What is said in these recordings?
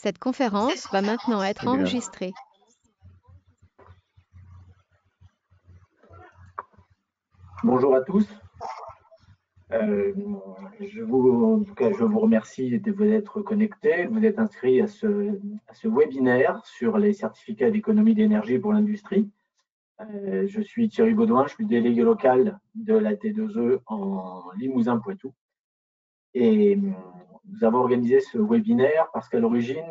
Cette conférence va maintenant être Très bien. enregistrée. Bonjour à tous. En tout cas, je vous remercie de vous être connectés, de vous être inscrits à ce webinaire sur les certificats d'économie d'énergie pour l'industrie. Je suis Thierry Baudouin, je suis délégué local de la T2E en Limousin-Poitou. Et nous avons organisé ce webinaire parce qu'à l'origine,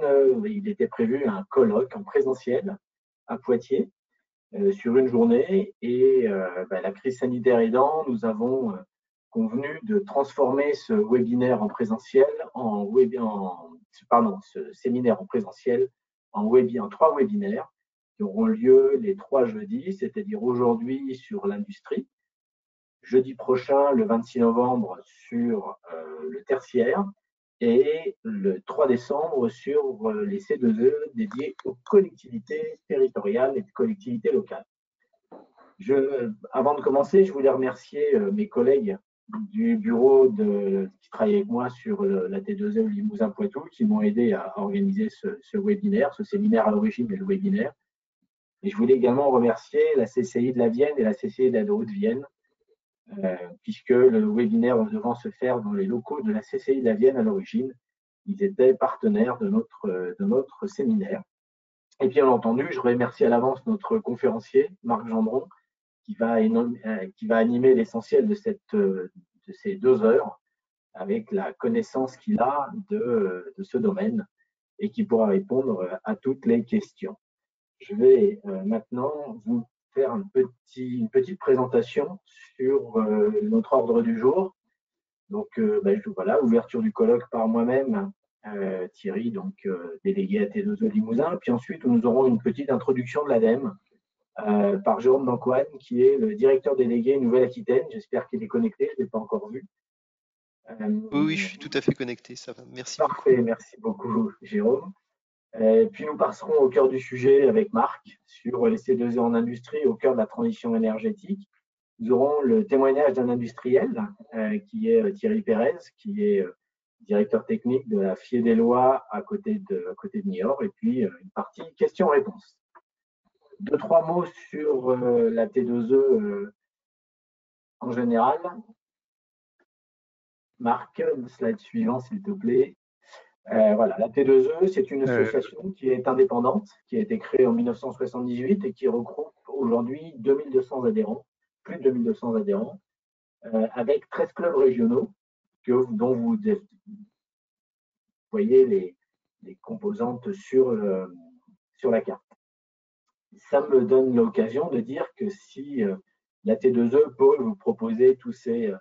il était prévu un colloque en présentiel à Poitiers sur une journée. Et la crise sanitaire aidant, nous avons convenu de transformer ce webinaire en présentiel ce séminaire en présentiel en 3 webinaires qui auront lieu les 3 jeudis, c'est-à-dire aujourd'hui sur l'industrie, jeudi prochain, le 26 novembre, sur le tertiaire, et le 3 décembre sur les C2E dédiés aux collectivités territoriales et collectivités locales. Avant de commencer, je voulais remercier mes collègues du bureau qui travaillent avec moi sur la T2E Limousin-Poitou qui m'ont aidé à organiser ce webinaire, ce séminaire à l'origine et le webinaire. Et je voulais également remercier la CCI de la Vienne et la CCI de la Haute-Vienne, puisque le webinaire devant se faire dans les locaux de la CCI de la Vienne à l'origine. Ils étaient partenaires de notre séminaire. Et bien entendu, je remercie à l'avance notre conférencier, Marc Gendron, qui va animer l'essentiel de ces 2 heures avec la connaissance qu'il a de ce domaine et qui pourra répondre à toutes les questions. Je vais maintenant vous faire une petite présentation sur notre ordre du jour. Donc voilà, ouverture du colloque par moi-même, Thierry, donc délégué à T2E Limousin. Puis ensuite, nous aurons une petite introduction de l'ADEME par Jérôme Dancoine, qui est le directeur délégué Nouvelle-Aquitaine. J'espère qu'il est connecté, je ne l'ai pas encore vu. Oui, je suis tout à fait connecté, ça va. Merci Parfait, beaucoup. merci beaucoup, Jérôme. Puis nous passerons au cœur du sujet avec Marc sur les C2E en industrie au cœur de la transition énergétique. Nous aurons le témoignage d'un industriel qui est Thierry Pérez, qui est directeur technique de la FIE des Lois à côté de Niort, et puis une partie questions-réponses. 2-3 mots sur la T2E en général. Marc, slide suivant s'il te plaît. Voilà, la T2E, c'est une association qui est indépendante, qui a été créée en 1978 et qui regroupe aujourd'hui 2200 adhérents, plus de 2200 adhérents, avec 13 clubs régionaux dont vous voyez les composantes sur la carte. Ça me donne l'occasion de dire que si la T2E peut vous proposer tous ces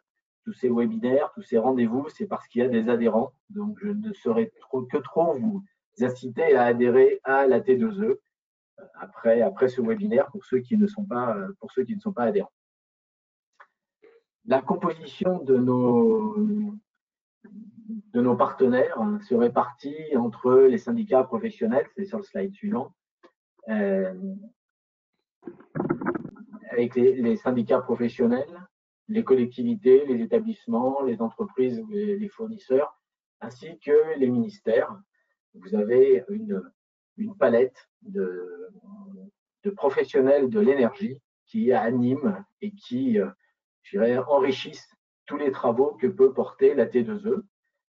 webinaires, tous ces rendez-vous, c'est parce qu'il y a des adhérents. Donc, je ne saurais que trop vous inciter à adhérer à la T2E après ce webinaire pour ceux qui ne sont pas adhérents. La composition de nos partenaires se répartit entre les syndicats professionnels, c'est sur le slide suivant, avec les syndicats professionnels, les collectivités, les établissements, les entreprises, les fournisseurs, ainsi que les ministères. Vous avez une palette de professionnels de l'énergie qui animent et qui, enrichissent tous les travaux que peut porter la T2E,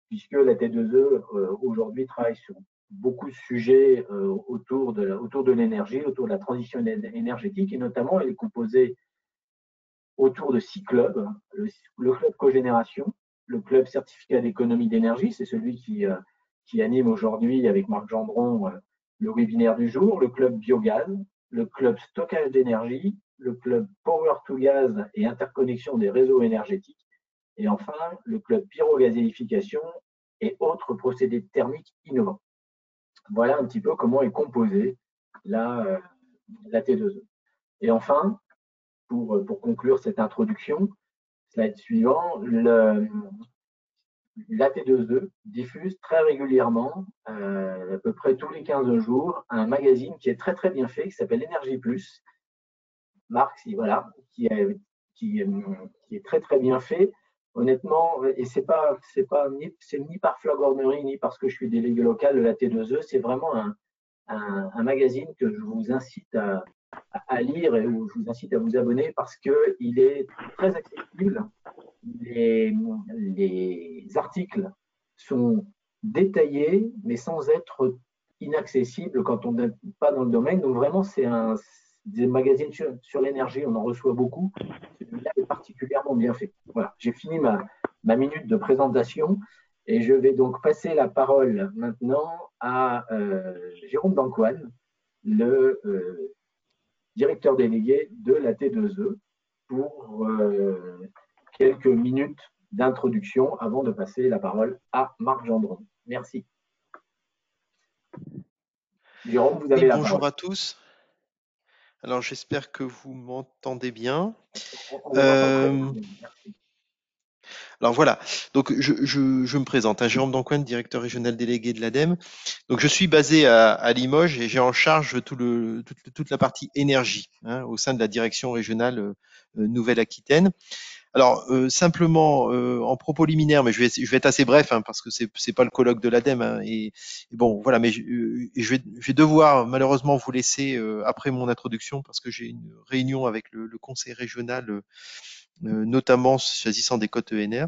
puisque la T2E aujourd'hui travaille sur beaucoup de sujets autour de l'énergie, autour de la transition énergétique, et notamment elle est composée autour de 6 clubs. Le club cogénération, le club certificat d'économie d'énergie, c'est celui qui anime aujourd'hui avec Marc Gendron le webinaire du jour, le club biogaz, le club stockage d'énergie, le club power to gaz et interconnexion des réseaux énergétiques, et enfin le club pyrogazéification et autres procédés thermiques innovants. Voilà un petit peu comment est composée la T2E. Et enfin, pour conclure cette introduction, slide suivant, la T2E diffuse très régulièrement, à peu près tous les 15 jours, un magazine qui est très très bien fait, qui s'appelle Énergie Plus. Marc, voilà, qui est très très bien fait, honnêtement, et c'est ni par flagornerie, ni parce que je suis délégué local de la T2E, c'est vraiment un magazine que je vous incite à lire et où je vous incite à vous abonner parce qu'il est très accessible. Les articles sont détaillés, mais sans être inaccessibles quand on n'est pas dans le domaine. Donc vraiment, des magazines sur l'énergie, on en reçoit beaucoup. Celui-là est particulièrement bien fait. Voilà, j'ai fini ma minute de présentation et je vais donc passer la parole maintenant à Jérôme Dancoine, le directeur délégué de la T2E, pour quelques minutes d'introduction avant de passer la parole à Marc Gendron. Merci. Jérôme, vous avez la parole. Bonjour à tous. Alors j'espère que vous m'entendez bien. On vous entend très bien. Merci. Alors voilà, donc je me présente, hein, Jérôme Dancoine, directeur régional délégué de l'ADEME. Donc je suis basé à Limoges et j'ai en charge toute la partie énergie, hein, au sein de la direction régionale Nouvelle-Aquitaine. Alors simplement en propos liminaire, mais je vais être assez bref, hein, parce que c'est pas le colloque de l'ADEME, hein, et bon voilà, mais je vais devoir malheureusement vous laisser après mon introduction parce que j'ai une réunion avec le conseil régional, notamment s'agissant des cotes ENR.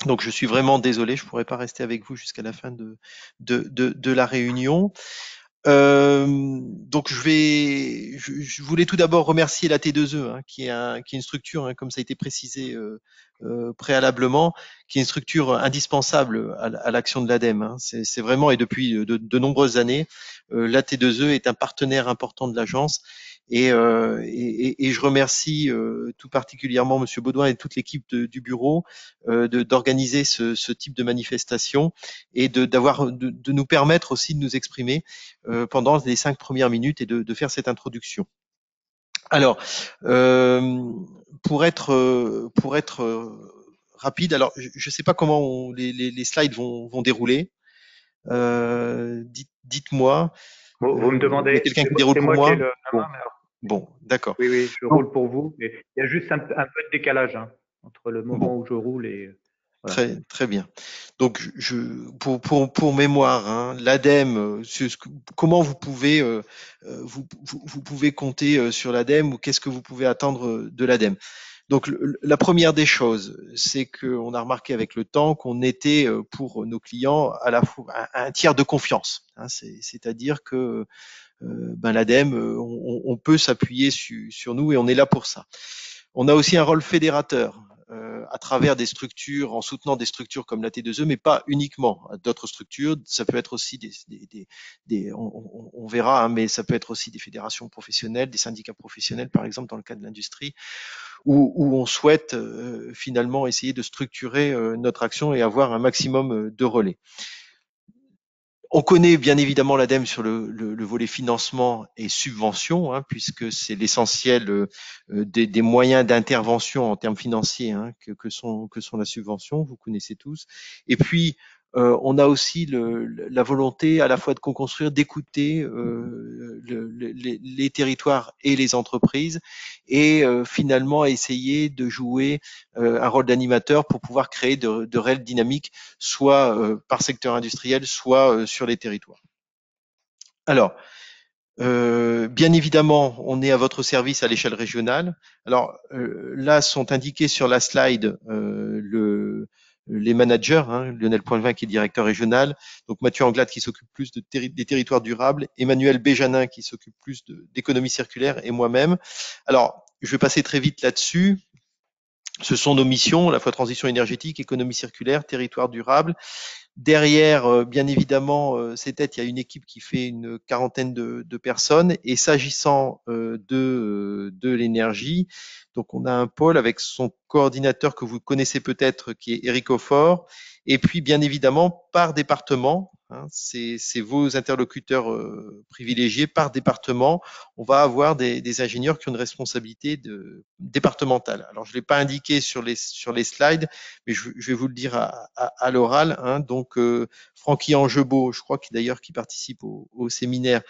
Donc je suis vraiment désolé, je pourrais pas rester avec vous jusqu'à la fin de la réunion. Donc je voulais tout d'abord remercier la T2E, hein, qui est une structure, hein, comme ça a été précisé préalablement, qui est une structure indispensable à l'action de l'ADEME, hein. C'est vraiment, et depuis de nombreuses années, la T2E est un partenaire important de l'agence. Et je remercie tout particulièrement Monsieur Baudouin et toute l'équipe du bureau d'organiser ce type de manifestation et de nous permettre aussi de nous exprimer pendant les 5 premières minutes et de faire cette introduction. Alors, pour être rapide, alors je ne sais pas comment les slides vont dérouler. Dites-moi. Vous me demandez. Il y a quelqu'un qui déroule pour moi. Qui ai la main, Bon, d'accord. Oui, je roule pour vous. Mais il y a juste un peu de décalage, hein, entre le moment où je roule et. Voilà. Très bien. Donc, pour mémoire, hein, l'ADEME, comment vous pouvez vous pouvez compter sur l'ADEME ou qu'est-ce que vous pouvez attendre de l'ADEME? Donc, la première des choses, c'est qu'on a remarqué avec le temps qu'on était pour nos clients à la fois un tiers de confiance, hein, c'est-à-dire que l'ADEME, on peut s'appuyer sur nous et on est là pour ça. On a aussi un rôle fédérateur à travers des structures, en soutenant des structures comme la T2E, mais pas uniquement. D'autres structures, ça peut être aussi on verra, hein, mais ça peut être aussi des fédérations professionnelles, des syndicats professionnels, par exemple dans le cas de l'industrie, où on souhaite finalement essayer de structurer notre action et avoir un maximum de relais. On connaît bien évidemment l'ADEME sur le volet financement et subvention, hein, puisque c'est l'essentiel des moyens d'intervention en termes financiers, hein, que sont la subvention, vous connaissez tous. Et puis, on a aussi la volonté à la fois de co-construire, d'écouter les territoires et les entreprises, et finalement essayer de jouer un rôle d'animateur pour pouvoir créer de réelles dynamiques, soit par secteur industriel, soit sur les territoires. Alors, bien évidemment, on est à votre service à l'échelle régionale. Alors là sont indiqués sur la slide les managers, hein, Lionel Poinvin qui est directeur régional, donc Mathieu Anglade qui s'occupe plus des territoires durables, Emmanuel Béjanin qui s'occupe plus d'économie circulaire et moi-même. Alors, je vais passer très vite là-dessus. Ce sont nos missions, à la fois transition énergétique, économie circulaire, territoire durable. Derrière, bien évidemment, ces têtes, il y a une équipe qui fait une quarantaine de personnes. Et s'agissant de l'énergie, donc on a un pôle avec son coordinateur que vous connaissez peut-être, qui est Eric Aufort. Et puis, bien évidemment, par département, hein, c'est vos interlocuteurs privilégiés par département. On va avoir des ingénieurs qui ont une responsabilité départementale. Alors, je ne l'ai pas indiqué sur les slides, mais je vais vous le dire à l'oral. Hein. Donc, Francky Angebeau, je crois d'ailleurs qui participe au séminaire,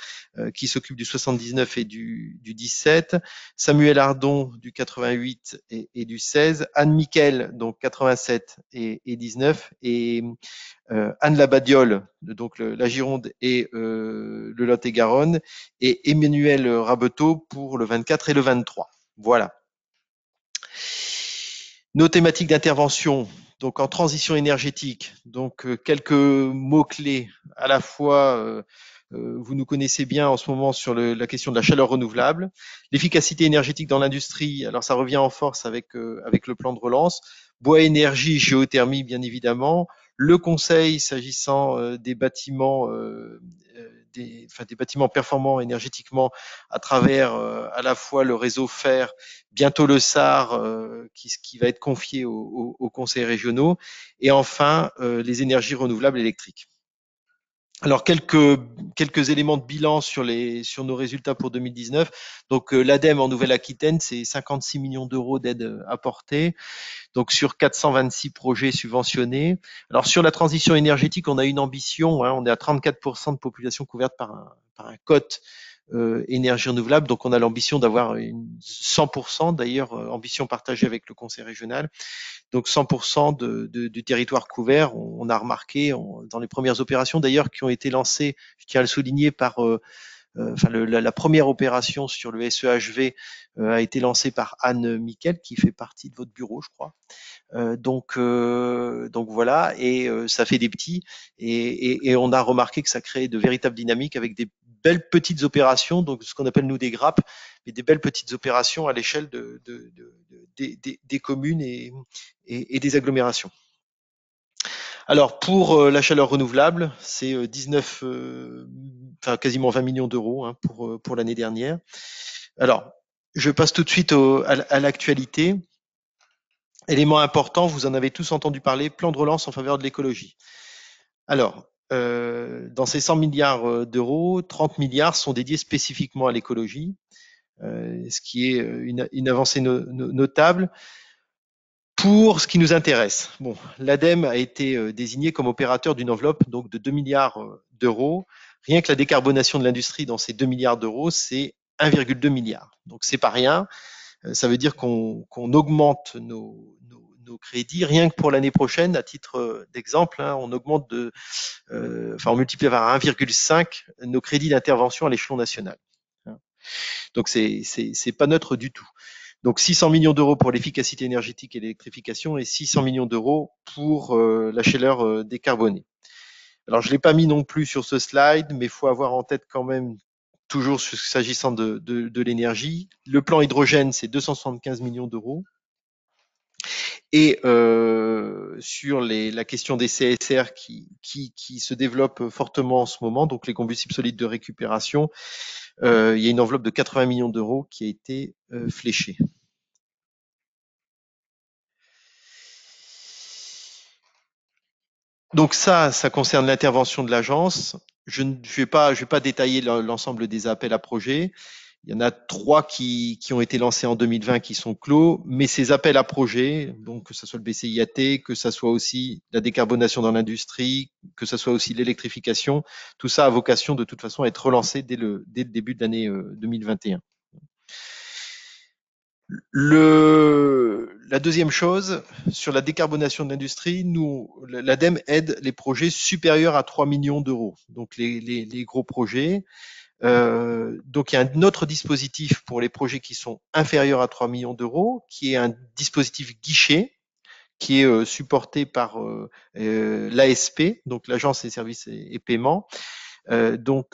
qui s'occupe du 79 et du 17. Samuel Ardon du 88 et du 16. Anne Miquel, donc 87 et 19. Et Anne Labadiole, donc la Gironde et le Lot-et-Garonne, et Emmanuel Rabeteau pour le 24 et le 23. Voilà. Nos thématiques d'intervention, donc en transition énergétique, donc quelques mots-clés à la fois. Vous nous connaissez bien en ce moment sur la question de la chaleur renouvelable, l'efficacité énergétique dans l'industrie. Alors ça revient en force avec le plan de relance. Bois, énergie, géothermie, bien évidemment. Le conseil s'agissant des bâtiments, des bâtiments performants énergétiquement à travers à la fois le réseau fer, bientôt le SAR qui va être confié aux conseils régionaux, et enfin les énergies renouvelables électriques. Alors quelques éléments de bilan sur nos résultats pour 2019. Donc l'ADEME en Nouvelle-Aquitaine, c'est 56 millions d'euros d'aide apportée. Donc sur 426 projets subventionnés. Alors sur la transition énergétique, on a une ambition. Hein, on est à 34% de population couverte par un quote énergie renouvelable. Donc on a l'ambition d'avoir 100%, d'ailleurs ambition partagée avec le conseil régional. Donc 100% du territoire couvert. On a remarqué dans les premières opérations d'ailleurs qui ont été lancées, je tiens à le souligner, par la première opération sur le SEHV a été lancée par Anne Miquel, qui fait partie de votre bureau, je crois. Donc voilà, et ça fait des petits, et on a remarqué que ça crée de véritables dynamiques avec des belles petites opérations, donc ce qu'on appelle nous des grappes, mais des belles petites opérations à l'échelle des communes et des agglomérations. Alors pour la chaleur renouvelable, c'est 19, quasiment 20 millions d'euros hein, pour l'année dernière. Alors, je passe tout de suite à l'actualité. Élément important, vous en avez tous entendu parler, plan de relance en faveur de l'écologie. Alors, dans ces 100 milliards d'euros, 30 milliards sont dédiés spécifiquement à l'écologie, ce qui est une avancée notable. Pour ce qui nous intéresse, bon, l'ADEME a été désigné comme opérateur d'une enveloppe donc de 2 milliards d'euros. Rien que la décarbonation de l'industrie dans ces 2 milliards d'euros, c'est 1,2 milliard. Donc c'est pas rien. Ça veut dire qu'on augmente nos crédits. Rien que pour l'année prochaine, à titre d'exemple, hein, on augmente on multiplie par 1,5 nos crédits d'intervention à l'échelon national. Donc c'est pas neutre du tout. Donc 600 millions d'euros pour l'efficacité énergétique et l'électrification et 600 millions d'euros pour la chaleur décarbonée. Alors je l'ai pas mis non plus sur ce slide, mais il faut avoir en tête quand même, toujours s'agissant de l'énergie, le plan hydrogène, c'est 275 millions d'euros. Et sur la question des CSR qui se développe fortement en ce moment, donc les combustibles solides de récupération, il y a une enveloppe de 80 millions d'euros qui a été fléchée. Donc ça concerne l'intervention de l'agence. Je vais pas détailler l'ensemble des appels à projets. Il y en a 3 qui ont été lancés en 2020 qui sont clos, mais ces appels à projets, donc que ce soit le BCIAT, que ce soit aussi la décarbonation dans l'industrie, que ce soit aussi l'électrification, tout ça a vocation de toute façon à être relancé dès le début de l'année 2021. La deuxième chose, sur la décarbonation de l'industrie, nous, l'ADEME aide les projets supérieurs à 3 millions d'euros, donc les gros projets. Donc il y a un autre dispositif pour les projets qui sont inférieurs à 3 millions d'euros, qui est un dispositif guichet, qui est supporté par l'ASP, donc l'Agence des services et paiements. Bon,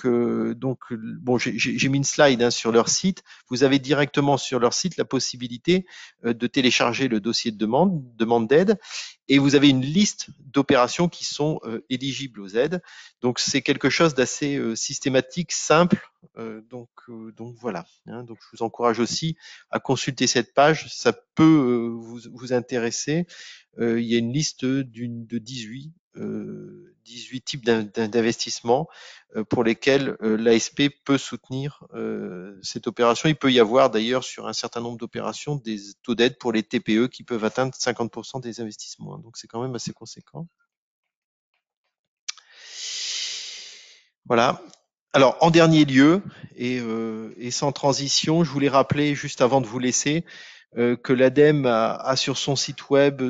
j'ai mis une slide hein, sur leur site. Vous avez directement sur leur site la possibilité de télécharger le dossier de demande d'aide, et vous avez une liste d'opérations qui sont éligibles aux aides. Donc c'est quelque chose d'assez systématique, simple. Donc voilà. Hein, donc je vous encourage aussi à consulter cette page. Ça peut vous intéresser. Il y a une liste de 18 18 types d'investissements pour lesquels l'ASP peut soutenir cette opération. Il peut y avoir d'ailleurs sur un certain nombre d'opérations des taux d'aide pour les TPE qui peuvent atteindre 50% des investissements. Donc c'est quand même assez conséquent. Voilà. Alors, en dernier lieu, et sans transition, je voulais rappeler, juste avant de vous laisser, que l'ADEME a sur son site web,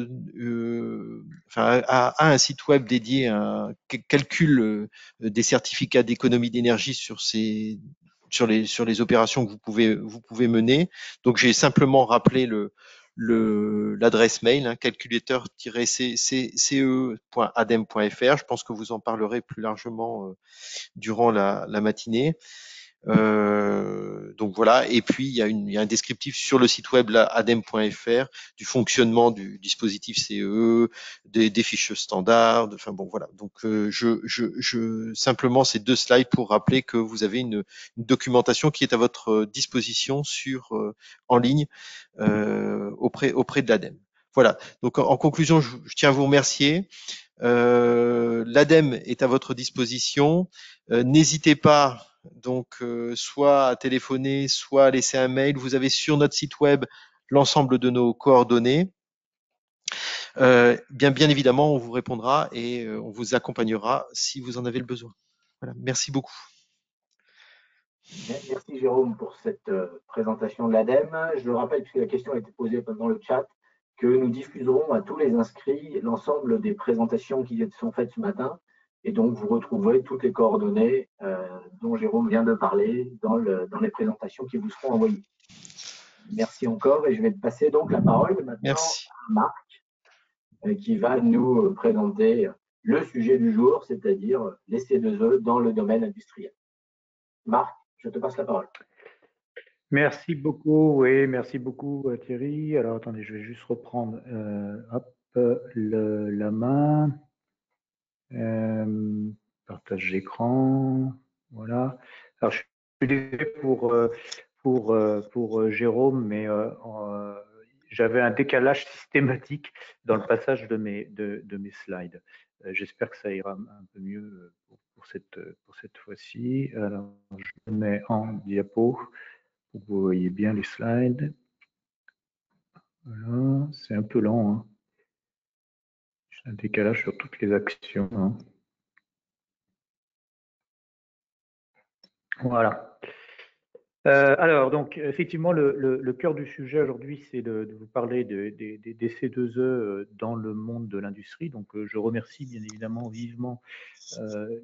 a un site web dédié à un calcul des certificats d'économie d'énergie sur les opérations que vous pouvez mener. Donc, j'ai simplement rappelé l'adresse mail, hein, calculateur-ce.adem.fr. Je pense que vous en parlerez plus largement durant la matinée. Donc voilà, et puis il y a un descriptif sur le site web adem.fr du fonctionnement du dispositif CE, des fiches standards, enfin bon voilà. Donc simplement ces 2 slides pour rappeler que vous avez une documentation qui est à votre disposition en ligne auprès de l'ADEME. Voilà. Donc en conclusion, je tiens à vous remercier. L'ADEME est à votre disposition. N'hésitez pas donc soit à téléphoner, soit à laisser un mail. Vous avez sur notre site web l'ensemble de nos coordonnées. Bien évidemment, on vous répondra et on vous accompagnera si vous en avez le besoin. Voilà, merci beaucoup. Merci Jérôme pour cette présentation de l'ADEME. Je le rappelle, puisque la question a été posée dans le chat, que nous diffuserons à tous les inscrits l'ensemble des présentations qui sont faites ce matin. Et donc, vous retrouverez toutes les coordonnées dont Jérôme vient de parler dans les présentations qui vous seront envoyées. Merci encore et je vais passer donc la parole maintenant à Marc qui va nous présenter le sujet du jour, c'est-à-dire les C2E dans le domaine industriel. Marc, je te passe la parole. Merci beaucoup, oui, merci beaucoup Thierry. Alors attendez, je vais juste reprendre la main. Partage d'écran, voilà. Alors je suis désolé pour Jérôme, mais j'avais un décalage systématique dans le passage de mes slides. J'espère que ça ira un peu mieux pour cette fois-ci. Alors je le mets en diapo pour que vous voyez bien les slides. Voilà, c'est un peu lent, hein. J'ai un décalage sur toutes les actions, hein. Voilà. Alors, donc, effectivement, le cœur du sujet aujourd'hui, c'est de vous parler des C2E dans le monde de l'industrie. Donc, je remercie bien évidemment vivement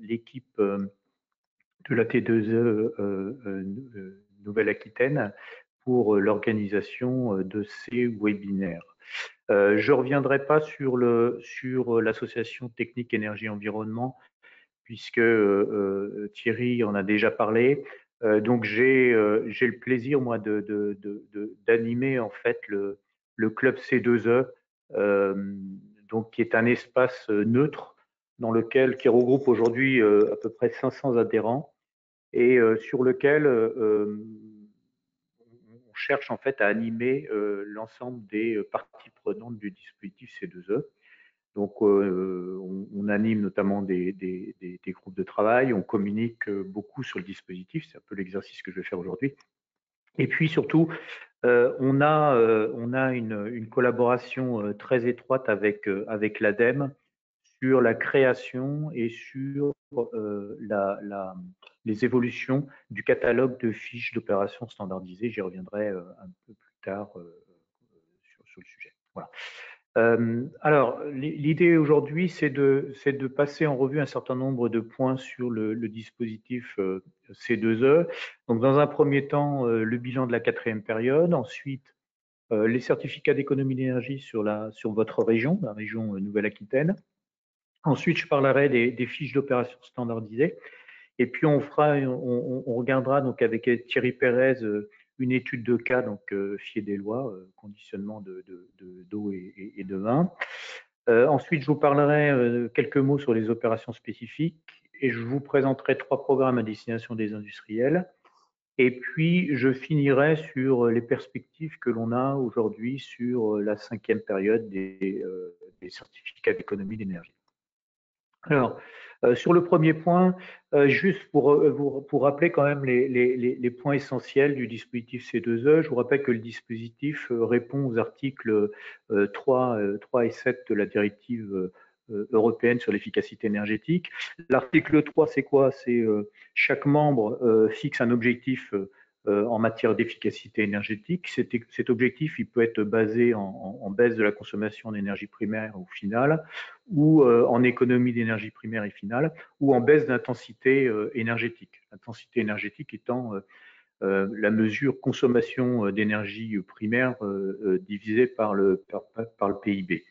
l'équipe de la T2E Nouvelle-Aquitaine pour l'organisation de ces webinaires. Je ne reviendrai pas sur l'association technique énergie-environnement, puisque Thierry en a déjà parlé. Donc j'ai le plaisir moi d'animer en fait le club C2E, donc qui est un espace neutre qui regroupe aujourd'hui à peu près 500 adhérents et sur lequel on cherche en fait à animer l'ensemble des parties prenantes du dispositif C2E. Donc, on anime notamment des groupes de travail, on communique beaucoup sur le dispositif, c'est un peu l'exercice que je vais faire aujourd'hui. Et puis surtout, on a une collaboration très étroite avec l'ADEME sur la création et sur les évolutions du catalogue de fiches d'opérations standardisées. J'y reviendrai un peu plus tard sur le sujet. Voilà. Alors, l'idée aujourd'hui, c'est de passer en revue un certain nombre de points sur le dispositif C2E. Donc, dans un premier temps, le bilan de la 4e période. Ensuite, les certificats d'économie d'énergie sur votre région, la région Nouvelle-Aquitaine. Ensuite, je parlerai des fiches d'opération standardisées. Et puis, on regardera donc avec Thierry Pérez une étude de cas, donc FIE des lois, conditionnement d'eau et de vin. Ensuite, je vous parlerai quelques mots sur les opérations spécifiques et je vous présenterai 3 programmes à destination des industriels. Et puis, je finirai sur les perspectives que l'on a aujourd'hui sur la 5e période des certificats d'économie d'énergie. Alors, Sur le premier point, juste pour rappeler quand même les points essentiels du dispositif C2E, je vous rappelle que le dispositif répond aux articles 3 et 7 de la directive européenne sur l'efficacité énergétique. L'article 3, c'est quoi? C'est chaque membre fixe un objectif en matière d'efficacité énergétique. Cet objectif, il peut être basé en baisse de la consommation d'énergie primaire ou finale, ou en économie d'énergie primaire et finale, ou en baisse d'intensité énergétique. L'intensité énergétique étant la mesure consommation d'énergie primaire divisée par le PIB.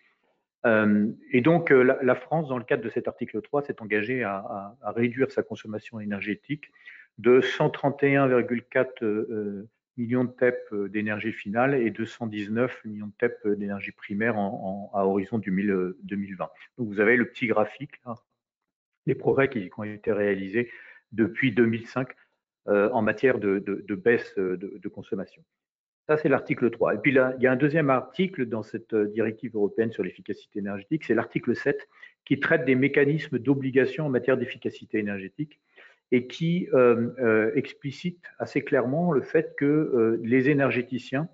Et donc, la France, dans le cadre de cet article 3, s'est engagée à réduire sa consommation énergétique de 131,4 millions de TEP d'énergie finale et 219 millions de TEP d'énergie primaire à horizon 2020. Donc, vous avez le petit graphique, là, les progrès qui ont été réalisés depuis 2005 en matière de baisse de consommation. Ça, c'est l'article 3. Et puis là, il y a un deuxième article dans cette directive européenne sur l'efficacité énergétique, c'est l'article 7, qui traite des mécanismes d'obligation en matière d'efficacité énergétique et qui explicite assez clairement le fait que les énergéticiens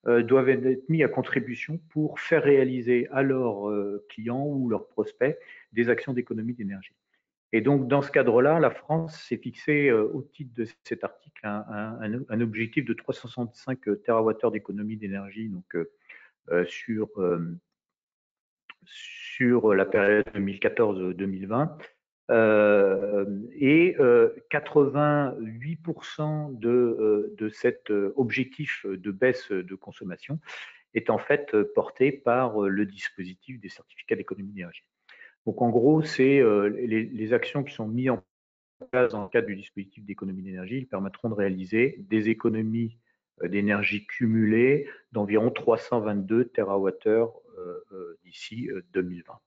doivent être mis à contribution pour faire réaliser à leurs clients ou leurs prospects des actions d'économie d'énergie. Et donc, dans ce cadre-là, la France s'est fixé, au titre de cet article, un objectif de 365 TWh d'économie d'énergie donc, sur la période 2014-2020. Et 88% de cet objectif de baisse de consommation est en fait porté par le dispositif des certificats d'économie d'énergie. Donc en gros, c'est les actions qui sont mises en place dans le cadre du dispositif d'économie d'énergie, ils permettront de réaliser des économies d'énergie cumulées d'environ 322 TWh d'ici 2020.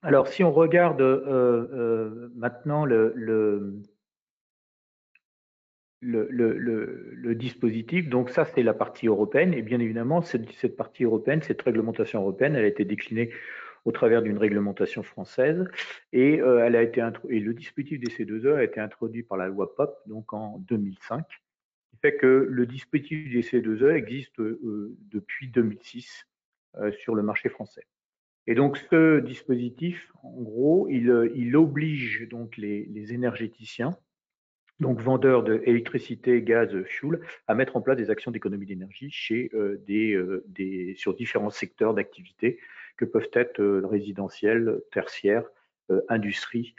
Alors, si on regarde maintenant le dispositif, donc ça c'est la partie européenne, et bien évidemment cette partie européenne, cette réglementation européenne, elle a été déclinée au travers d'une réglementation française, et le dispositif des C2E a été introduit par la loi POP donc en 2005, qui fait que le dispositif des C2E existe depuis 2006 sur le marché français. Et donc ce dispositif, en gros, il oblige donc les énergéticiens, donc vendeurs d'électricité, gaz, fuel, à mettre en place des actions d'économie d'énergie sur différents secteurs d'activité que peuvent être résidentiel, tertiaire, industrie,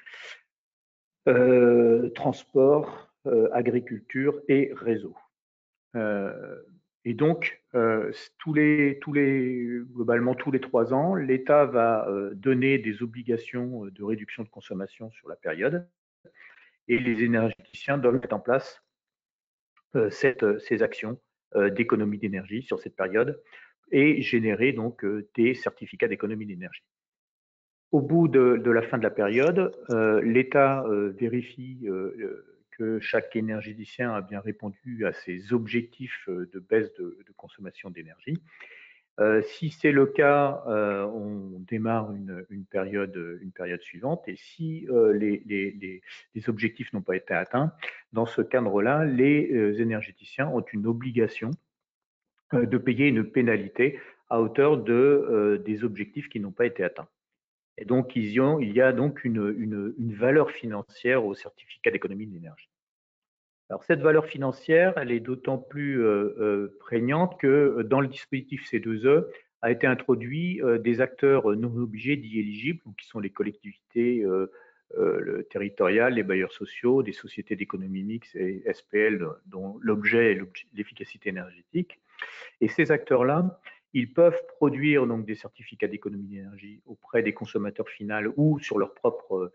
transport, agriculture et réseau. Et donc, globalement, tous les 3 ans, l'État va donner des obligations de réduction de consommation sur la période, et les énergéticiens doivent mettre en place ces actions d'économie d'énergie sur cette période et générer donc des certificats d'économie d'énergie. Au bout de la fin de la période, l'État vérifie que chaque énergéticien a bien répondu à ses objectifs de baisse de consommation d'énergie. Si c'est le cas, on démarre une période suivante, et si les objectifs n'ont pas été atteints, dans ce cadre-là, les énergéticiens ont une obligation de payer une pénalité à hauteur des objectifs qui n'ont pas été atteints. Et donc, il y a donc une valeur financière au certificat d'économie d'énergie. Alors, cette valeur financière, elle est d'autant plus prégnante que dans le dispositif C2E a été introduit des acteurs non obligés dits éligibles, qui sont les collectivités territoriales, les bailleurs sociaux, des sociétés d'économie mixte et SPL dont l'objet est l'efficacité énergétique. Et ces acteurs-là, ils peuvent produire donc des certificats d'économie d'énergie auprès des consommateurs finaux ou sur leur propre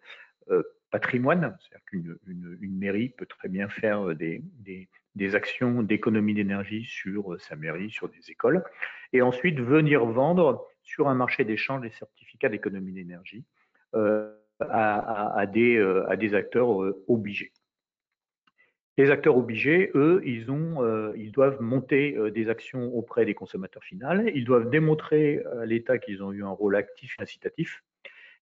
patrimoine. C'est-à-dire qu'une mairie peut très bien faire des actions d'économie d'énergie sur sa mairie, sur des écoles, et ensuite venir vendre sur un marché d'échange des certificats d'économie d'énergie à des acteurs obligés. Les acteurs obligés, eux, ils doivent monter des actions auprès des consommateurs finaux. Ils doivent démontrer à l'État qu'ils ont eu un rôle actif et incitatif.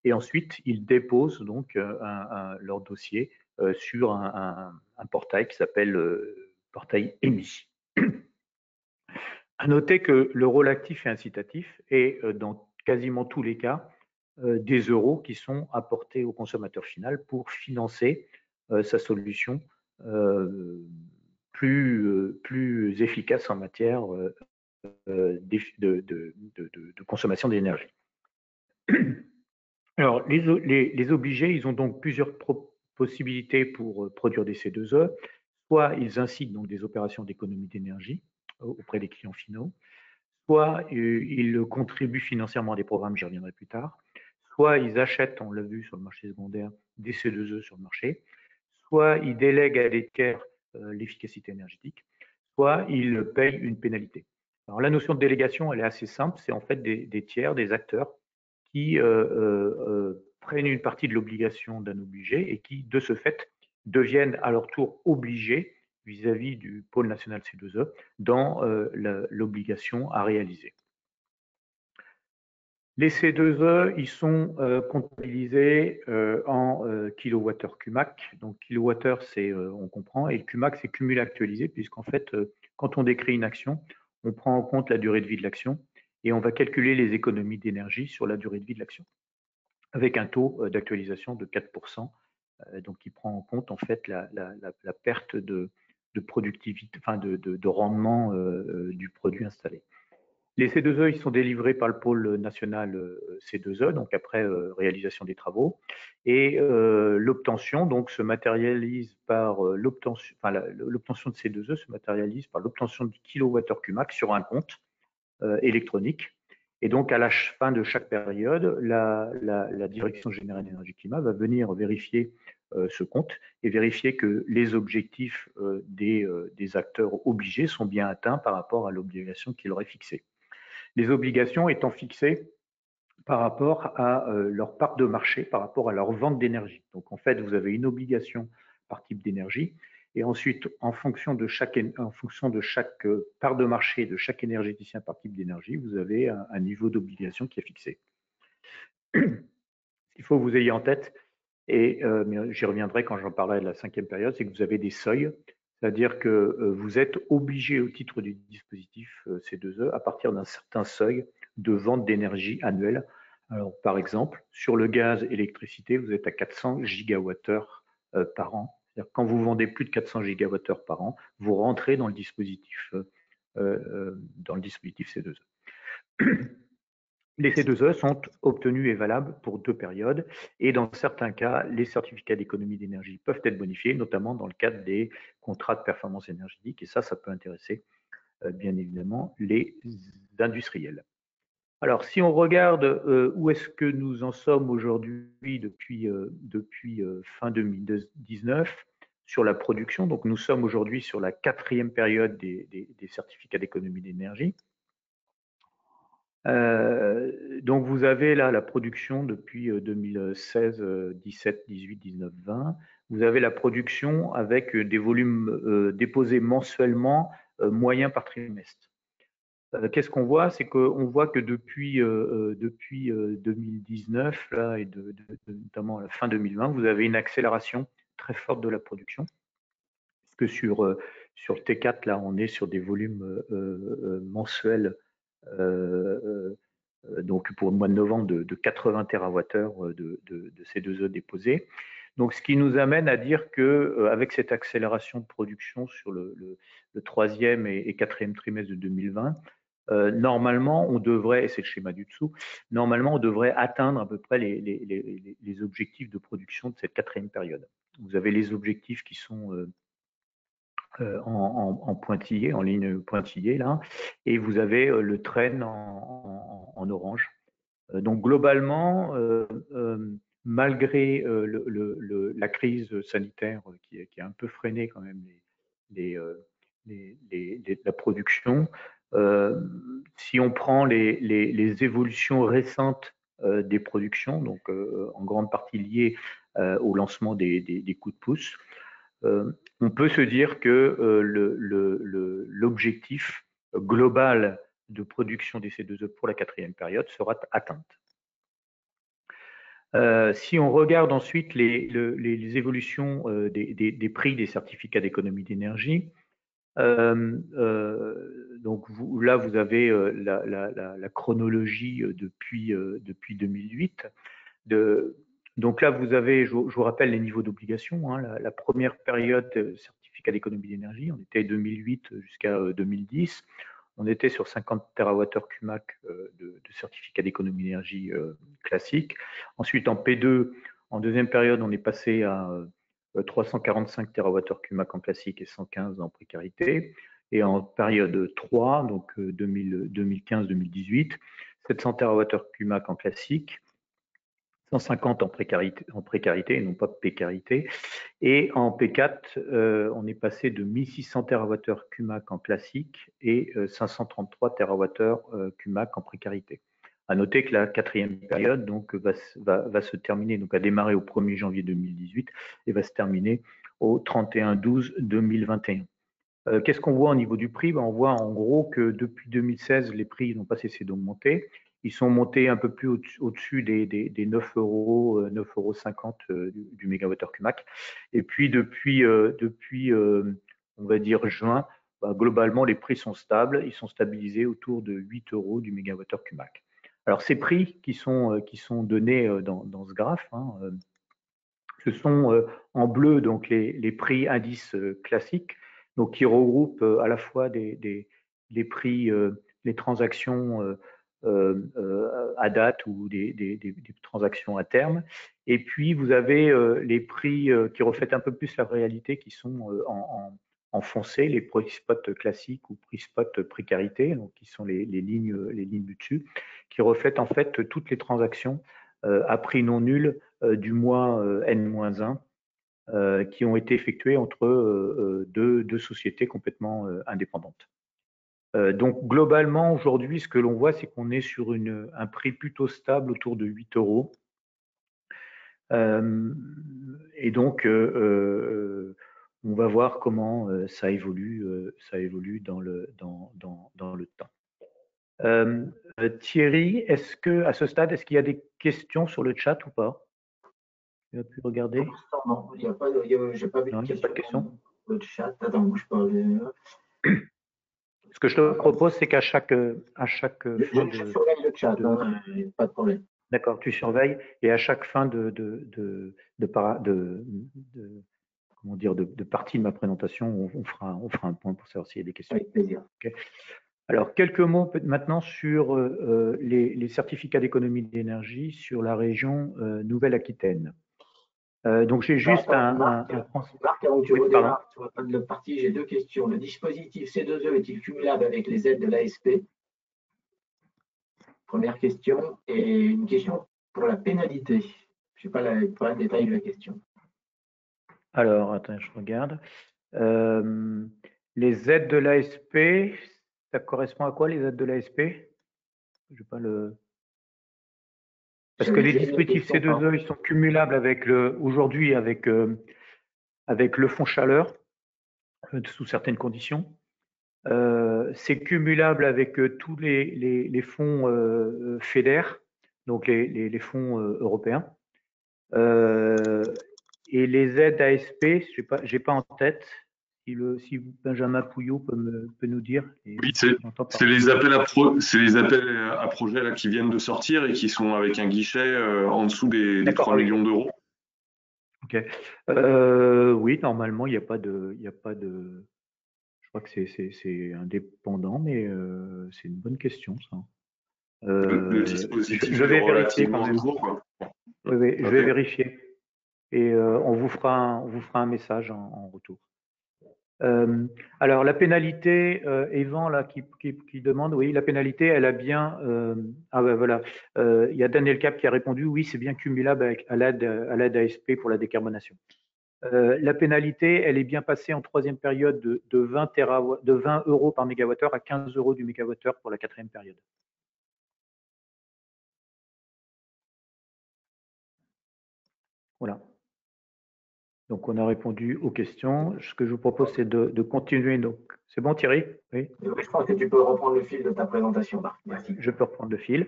Et ensuite, ils déposent donc leur dossier sur un portail qui s'appelle portail EMI. À noter que le rôle actif et incitatif est, dans quasiment tous les cas, des euros qui sont apportés au consommateur final pour financer sa solution plus efficace en matière de consommation d'énergie. Alors, les obligés, ils ont donc plusieurs possibilités pour produire des C2E. Soit ils incitent donc des opérations d'économie d'énergie auprès des clients finaux, soit ils contribuent financièrement à des programmes, j'y reviendrai plus tard, soit ils achètent, on l'a vu sur le marché secondaire, des C2E sur le marché, soit ils délèguent à des tiers l'efficacité énergétique, soit ils payent une pénalité. Alors la notion de délégation, elle est assez simple, c'est en fait des tiers, des acteurs qui prennent une partie de l'obligation d'un obligé et qui, de ce fait, deviennent à leur tour obligés vis-à-vis du pôle national C2E dans l'obligation à réaliser. Les C2E, ils sont comptabilisés en kilowattheure CUMAC. Donc, kilowattheure, c'est, on comprend, et CUMAC, c'est cumul actualisé, puisqu'en fait, quand on décrit une action, on prend en compte la durée de vie de l'action et on va calculer les économies d'énergie sur la durée de vie de l'action, avec un taux d'actualisation de 4%, donc qui prend en compte en fait la perte de productivité, enfin de rendement du produit installé. Les C2E, ils sont délivrés par le pôle national C2E, donc après réalisation des travaux, et l'obtention donc se matérialise par l'obtention de C2E se matérialise par l'obtention du kilowattheure CUMAC sur un compte électronique. Et donc, à la fin de chaque période, la Direction générale énergie climat va venir vérifier ce compte et vérifier que les objectifs des acteurs obligés sont bien atteints par rapport à l'obligation qu'il leur est fixée. Les obligations étant fixées par rapport à leur part de marché, par rapport à leur vente d'énergie. Donc, en fait, vous avez une obligation par type d'énergie. Et ensuite, en fonction de chaque part de marché de chaque énergéticien par type d'énergie, vous avez un niveau d'obligation qui est fixé. Ce qu'il faut que vous ayez en tête, mais j'y reviendrai quand j'en parlerai de la 5e période, c'est que vous avez des seuils, c'est-à-dire que vous êtes obligé au titre du dispositif C2E à partir d'un certain seuil de vente d'énergie annuelle. Alors, par exemple, sur le gaz et l'électricité, vous êtes à 400 gigawattheures par an. C'est-à-dire quand vous vendez plus de 400 gigawattheures par an, vous rentrez dans le dispositif C2E. Les C2E sont obtenus et valables pour 2 périodes et dans certains cas, les certificats d'économie d'énergie peuvent être bonifiés, notamment dans le cadre des contrats de performance énergétique et ça peut intéresser bien évidemment les industriels. Alors, si on regarde où est-ce que nous en sommes aujourd'hui depuis fin 2019 sur la production, donc nous sommes aujourd'hui sur la 4e période des certificats d'économie d'énergie. Donc vous avez là la production depuis 2016, 17, 18, 19, 20. Vous avez la production avec des volumes déposés mensuellement moyens par trimestre. Qu'est-ce qu'on voit? C'est qu'on voit que depuis 2019 là, et notamment à la fin 2020, vous avez une accélération très forte de la production. Puisque sur T4, là, on est sur des volumes mensuels donc pour le mois de novembre de 80 TWh de C2E déposés. Donc, ce qui nous amène à dire que avec cette accélération de production sur le 3e et 4e trimestre de 2020, normalement, on devrait, et c'est le schéma du dessous, normalement, on devrait atteindre à peu près les objectifs de production de cette 4e période. Vous avez les objectifs qui sont en pointillé, en ligne pointillée là, et vous avez le trend en orange. Donc globalement, malgré la crise sanitaire qui a un peu freiné quand même la production, si on prend les évolutions récentes des productions, donc en grande partie liées au lancement des coups de pouce, on peut se dire que l'objectif global de production des C2E pour la 4e période sera atteinte. Si on regarde ensuite les évolutions des prix des certificats d'économie d'énergie, donc là vous avez la chronologie depuis 2008. Donc là vous avez, je vous rappelle les niveaux d'obligation, hein, la première période certificat d'économie d'énergie, on était 2008 jusqu'à 2010. On était sur 50 TWh CUMAC de certificat d'économie d'énergie classique. Ensuite, en P2, en deuxième période, on est passé à 345 TWh CUMAC en classique et 115 en précarité. Et en période 3, donc 2015-2018, 700 TWh CUMAC en classique, 150 en précarité et non pas précarité. Et en P4, on est passé de 1600 TWh CUMAC en classique et 533 TWh CUMAC en précarité. À noter que la 4e période donc, va se terminer, donc a démarré au 1er janvier 2018 et va se terminer au 31-12-2021. Qu'est-ce qu'on voit au niveau du prix? On voit en gros que depuis 2016, les prix n'ont pas cessé d'augmenter. Ils sont montés un peu plus au-dessus des 9 euros, 9,50 € du mégawattheure CUMAC. Et puis depuis on va dire juin, globalement les prix sont stables. Ils sont stabilisés autour de 8 € du mégawattheure CUMAC. Alors ces prix qui sont donnés dans ce graphe, hein, ce sont en bleu donc les prix indices classiques, donc qui regroupent à la fois les prix, les transactions à date ou des transactions à terme. Et puis, vous avez les prix qui reflètent un peu plus la réalité, qui sont en foncé, les prix spot classiques ou prix spot précarité, donc qui sont les lignes du dessus, qui reflètent en fait toutes les transactions à prix non nul du mois N-1 qui ont été effectuées entre deux sociétés complètement indépendantes. Donc globalement, aujourd'hui, ce que l'on voit, c'est qu'on est sur un prix plutôt stable autour de 8 €. Et donc, on va voir comment ça évolue dans le temps. Thierry, est-ce que à ce stade, est-ce qu'il y a des questions sur le chat ou pas? Tu as pu regarder? Non, il n'y a pas j'ai pas vu de questions. Le chat, attends, bouge pas. Ce que je te propose, c'est qu'à chaque fin Je surveille le chat, hein, pas de problème. D'accord, tu surveilles et à chaque fin de partie de ma présentation, on fera un point pour savoir s'il y a des questions. Avec plaisir. Okay. Alors, quelques mots maintenant sur les certificats d'économie d'énergie sur la région Nouvelle-Aquitaine. Donc, j'ai juste Marc, avant que tu redémarres sur la fin de la partie, j'ai deux questions. Le dispositif C2E est-il cumulable avec les aides de l'ASP? Première question. Et une question pour la pénalité. Je n'ai pas le détail de la question. Alors, attends, je regarde. Les aides de l'ASP, ça correspond à quoi les aides de l'ASP? Je pas le. Parce que les dispositifs C2E, ils sont cumulables avec aujourd'hui avec le fonds chaleur sous certaines conditions. C'est cumulable avec tous les fonds FEDER, donc les fonds européens. Et les aides ASP, j'ai pas en tête. Si Benjamin Pouillot peut nous dire. Oui, c'est les appels à projets là, qui viennent de sortir et qui sont avec un guichet en dessous des 3 millions d'euros. Ok. Oui, normalement, il n'y a pas de. Je crois que c'est indépendant, mais c'est une bonne question, ça. Le dispositif je vais vérifier relativement nouveau, quoi. Oui, je vais vérifier. Et on vous fera un message en retour. Alors la pénalité, Evan là qui demande, oui, la pénalité, elle a bien. Voilà, il y a Daniel Cap qui a répondu, oui, c'est bien cumulable à l'aide ASP pour la décarbonation. La pénalité, elle est bien passée en troisième période de 20 € par mégawattheure à 15 € du mégawattheure pour la 4e période. Voilà. Donc, on a répondu aux questions. Ce que je vous propose, c'est de continuer. Donc, c'est bon, Thierry? Oui. Je pense que tu peux reprendre le fil de ta présentation, Marc. Merci. Je peux reprendre le fil.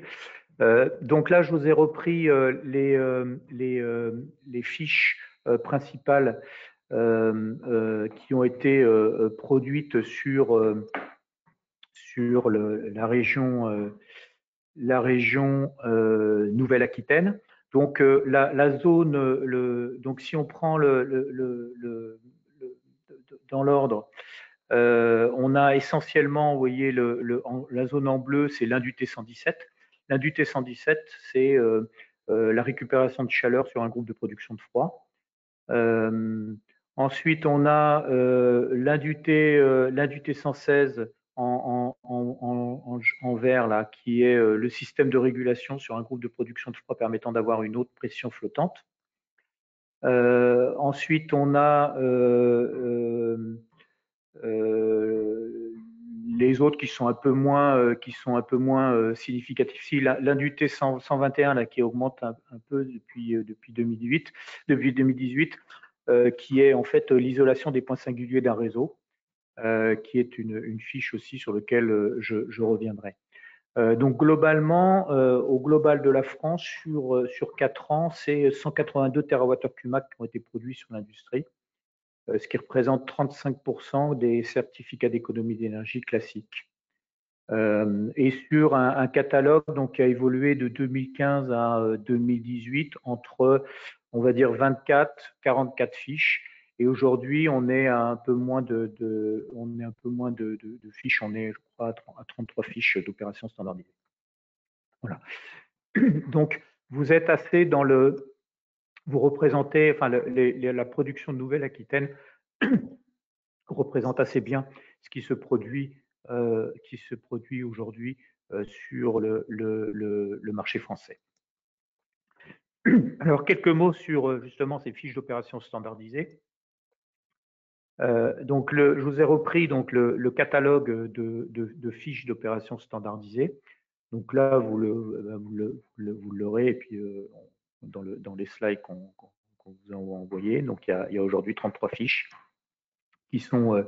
Donc là, je vous ai repris les fiches principales qui ont été produites sur la région Nouvelle-Aquitaine. Donc la zone, donc si on prend dans l'ordre, on a essentiellement, vous voyez, la zone en bleu, c'est l'Indut T117. L'Indut T117, c'est la récupération de chaleur sur un groupe de production de froid. Ensuite, on a l'Indut T116 en vert, là, qui est le système de régulation sur un groupe de production de froid permettant d'avoir une haute pression flottante. Ensuite, on a les autres qui sont un peu moins significatifs. Si l'Indut T121 là, qui augmente un peu depuis 2018, qui est en fait l'isolation des points singuliers d'un réseau, qui est une fiche aussi sur laquelle je reviendrai. Donc globalement, au global de la France, sur 4 ans, c'est 182 TWh qui ont été produits sur l'industrie, ce qui représente 35% des certificats d'économie d'énergie classiques. Et sur un catalogue donc, qui a évolué de 2015 à 2018 entre, on va dire, 44 fiches. Et aujourd'hui, on est à un peu moins de fiches. On est, je crois, à 33 fiches d'opérations standardisées. Voilà. Donc, vous êtes assez dans vous représentez, enfin, la production de Nouvelle-Aquitaine représente assez bien ce qui se produit aujourd'hui sur le marché français. Alors, quelques mots sur justement ces fiches d'opération standardisées. Donc, je vous ai repris donc, le catalogue de fiches d'opération standardisées. Donc là, vous l'aurez, et puis dans les slides qu'on vous a envoyés. Donc, il y a aujourd'hui 33 fiches qui sont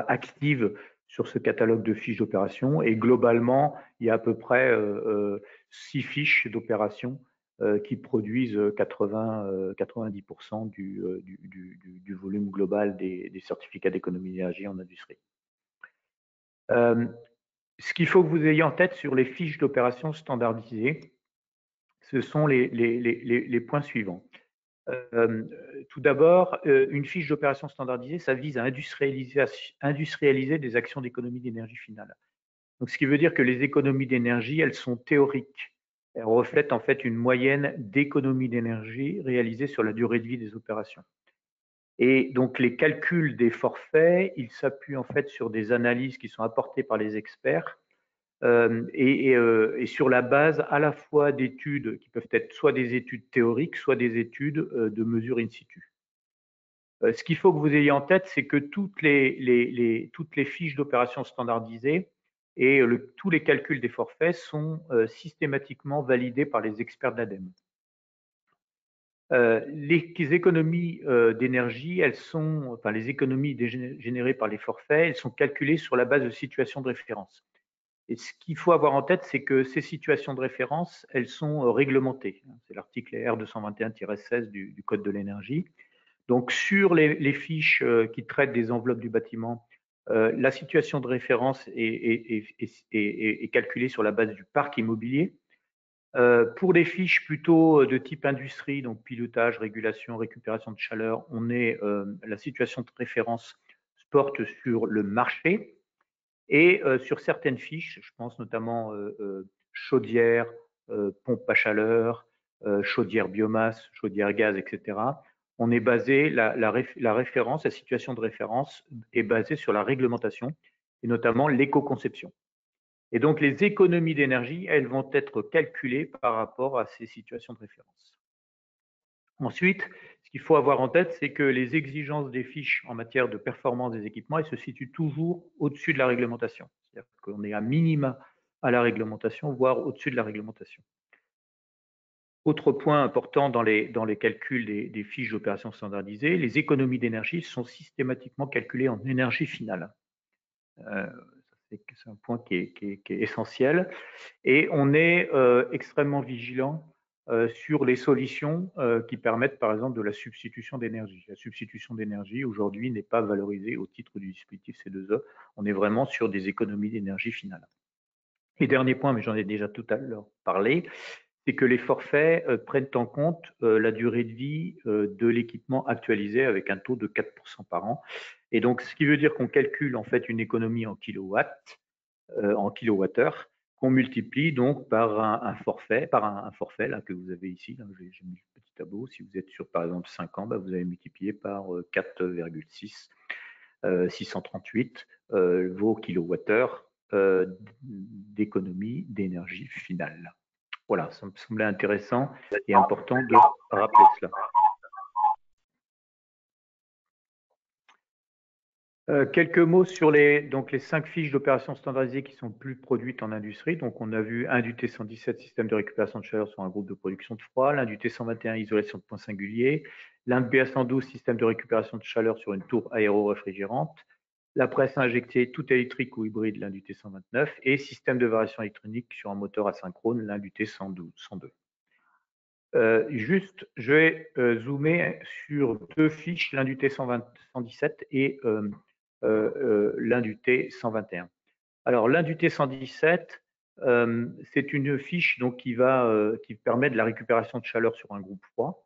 actives sur ce catalogue de fiches d'opération. Et globalement, il y a à peu près 6 fiches d'opération qui produisent 90% du volume global des certificats d'économie d'énergie en industrie. Ce qu'il faut que vous ayez en tête sur les fiches d'opération standardisées, ce sont les points suivants. Tout d'abord, une fiche d'opération standardisée, ça vise à industrialiser des actions d'économie d'énergie finale. Donc, ce qui veut dire que les économies d'énergie, elles sont théoriques. Elles reflètent en fait une moyenne d'économie d'énergie réalisée sur la durée de vie des opérations. Et donc, les calculs des forfaits, ils s'appuient en fait sur des analyses qui sont apportées par les experts et sur la base à la fois d'études qui peuvent être soit des études théoriques, soit des études de mesure in situ. Ce qu'il faut que vous ayez en tête, c'est que toutes les fiches d'opération standardisées et tous les calculs des forfaits sont systématiquement validés par les experts de l'ADEME. Les économies d'énergie, les économies générées par les forfaits, elles sont calculées sur la base de situations de référence. Et ce qu'il faut avoir en tête, c'est que ces situations de référence, elles sont réglementées. C'est l'article R221-16 du Code de l'énergie. Donc, sur les fiches qui traitent des enveloppes du bâtiment, la situation de référence est calculée sur la base du parc immobilier. Pour les fiches plutôt de type industrie, donc pilotage, régulation, récupération de chaleur, la situation de référence porte sur le marché. Et sur certaines fiches, je pense notamment chaudière, pompe à chaleur, chaudière biomasse, chaudière gaz, etc. On est basé, la référence, la situation de référence est basée sur la réglementation et notamment l'éco-conception. Et donc les économies d'énergie, elles vont être calculées par rapport à ces situations de référence. Ensuite, ce qu'il faut avoir en tête, c'est que les exigences des fiches en matière de performance des équipements, elles se situent toujours au-dessus de la réglementation. C'est-à-dire qu'on est à minima à la réglementation, voire au-dessus de la réglementation. Autre point important dans les calculs des fiches d'opération standardisées, les économies d'énergie sont systématiquement calculées en énergie finale. C'est un point qui est essentiel. Et on est extrêmement vigilant sur les solutions qui permettent, par exemple, de la substitution d'énergie. La substitution d'énergie, aujourd'hui, n'est pas valorisée au titre du dispositif C2E. On est vraiment sur des économies d'énergie finale. Et dernier point, mais j'en ai déjà tout à l'heure parlé, c'est que les forfaits prennent en compte la durée de vie de l'équipement actualisé avec un taux de 4% par an. Et donc, ce qui veut dire qu'on calcule en fait une économie en kilowatts, en kilowattheure, qu'on multiplie donc par un forfait, là, que vous avez ici. J'ai mis le petit tableau. Si vous êtes sur, par exemple, 5 ans, vous allez multiplier par 4,6, 638 vos kilowattheures d'économie d'énergie finale. Voilà, ça me semblait intéressant et important de rappeler cela. Quelques mots sur les 5 fiches d'opérations standardisées qui sont plus produites en industrie. Donc, on a vu INDUT 117, système de récupération de chaleur sur un groupe de production de froid, l'INDUT 121, isolation de points singuliers, l'INDBA 112, système de récupération de chaleur sur une tour aéro-réfrigérante, la presse injectée tout électrique ou hybride, l'INDUT 129, et système de variation électronique sur un moteur asynchrone, l'INDUT 102. Juste, je vais zoomer sur 2 fiches, l'INDUT 117 et l'INDUT 121. Alors, l'INDUT 117, c'est une fiche donc, qui permet de la récupération de chaleur sur un groupe froid.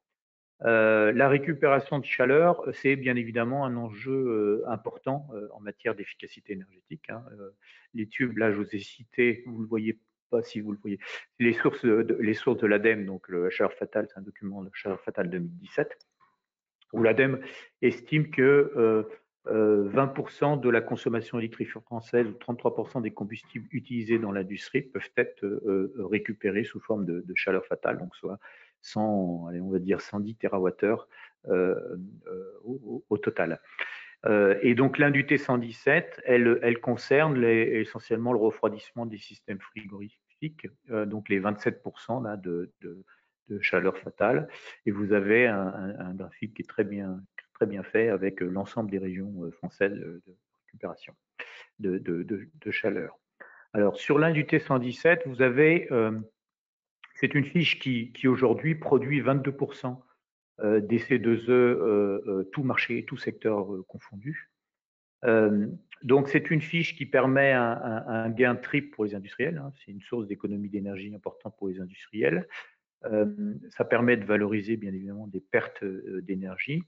La récupération de chaleur, c'est bien évidemment un enjeu important en matière d'efficacité énergétique. Les tubes, là, je vous ai cité, vous ne le voyez pas si vous le voyez, les sources de l'ADEME, donc le chaleur fatale, c'est un document de chaleur fatale 2017, où l'ADEME estime que 20% de la consommation électrique française ou 33% des combustibles utilisés dans l'industrie peuvent être récupérés sous forme de chaleur fatale, donc soit 110 TWh au total. Et donc l'INDUT 117, elle concerne essentiellement le refroidissement des systèmes frigorifiques, donc les 27% là, de chaleur fatale. Et vous avez un graphique qui est très bien fait avec l'ensemble des régions françaises de récupération de chaleur. Alors sur l'INDUT 117, vous avez, c'est une fiche qui aujourd'hui produit 22% des C2E, tout marché, tout secteur confondu. Donc c'est une fiche qui permet un gain triple pour les industriels. C'est une source d'économie d'énergie importante pour les industriels. Ça permet de valoriser bien évidemment des pertes d'énergie.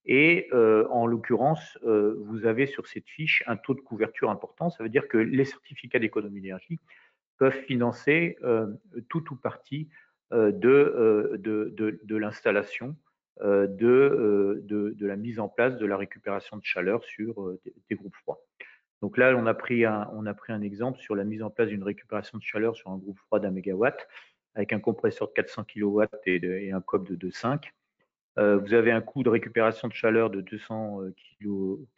Et en l'occurrence, vous avez sur cette fiche un taux de couverture important. Ça veut dire que les certificats d'économie d'énergie peuvent financer tout ou partie de l'installation, de la mise en place de la récupération de chaleur sur des groupes froids. Donc là, on a pris un exemple sur la mise en place d'une récupération de chaleur sur un groupe froid d'1 MW avec un compresseur de 400 kW et un COP de 2,5. Vous avez un coût de récupération de chaleur de 200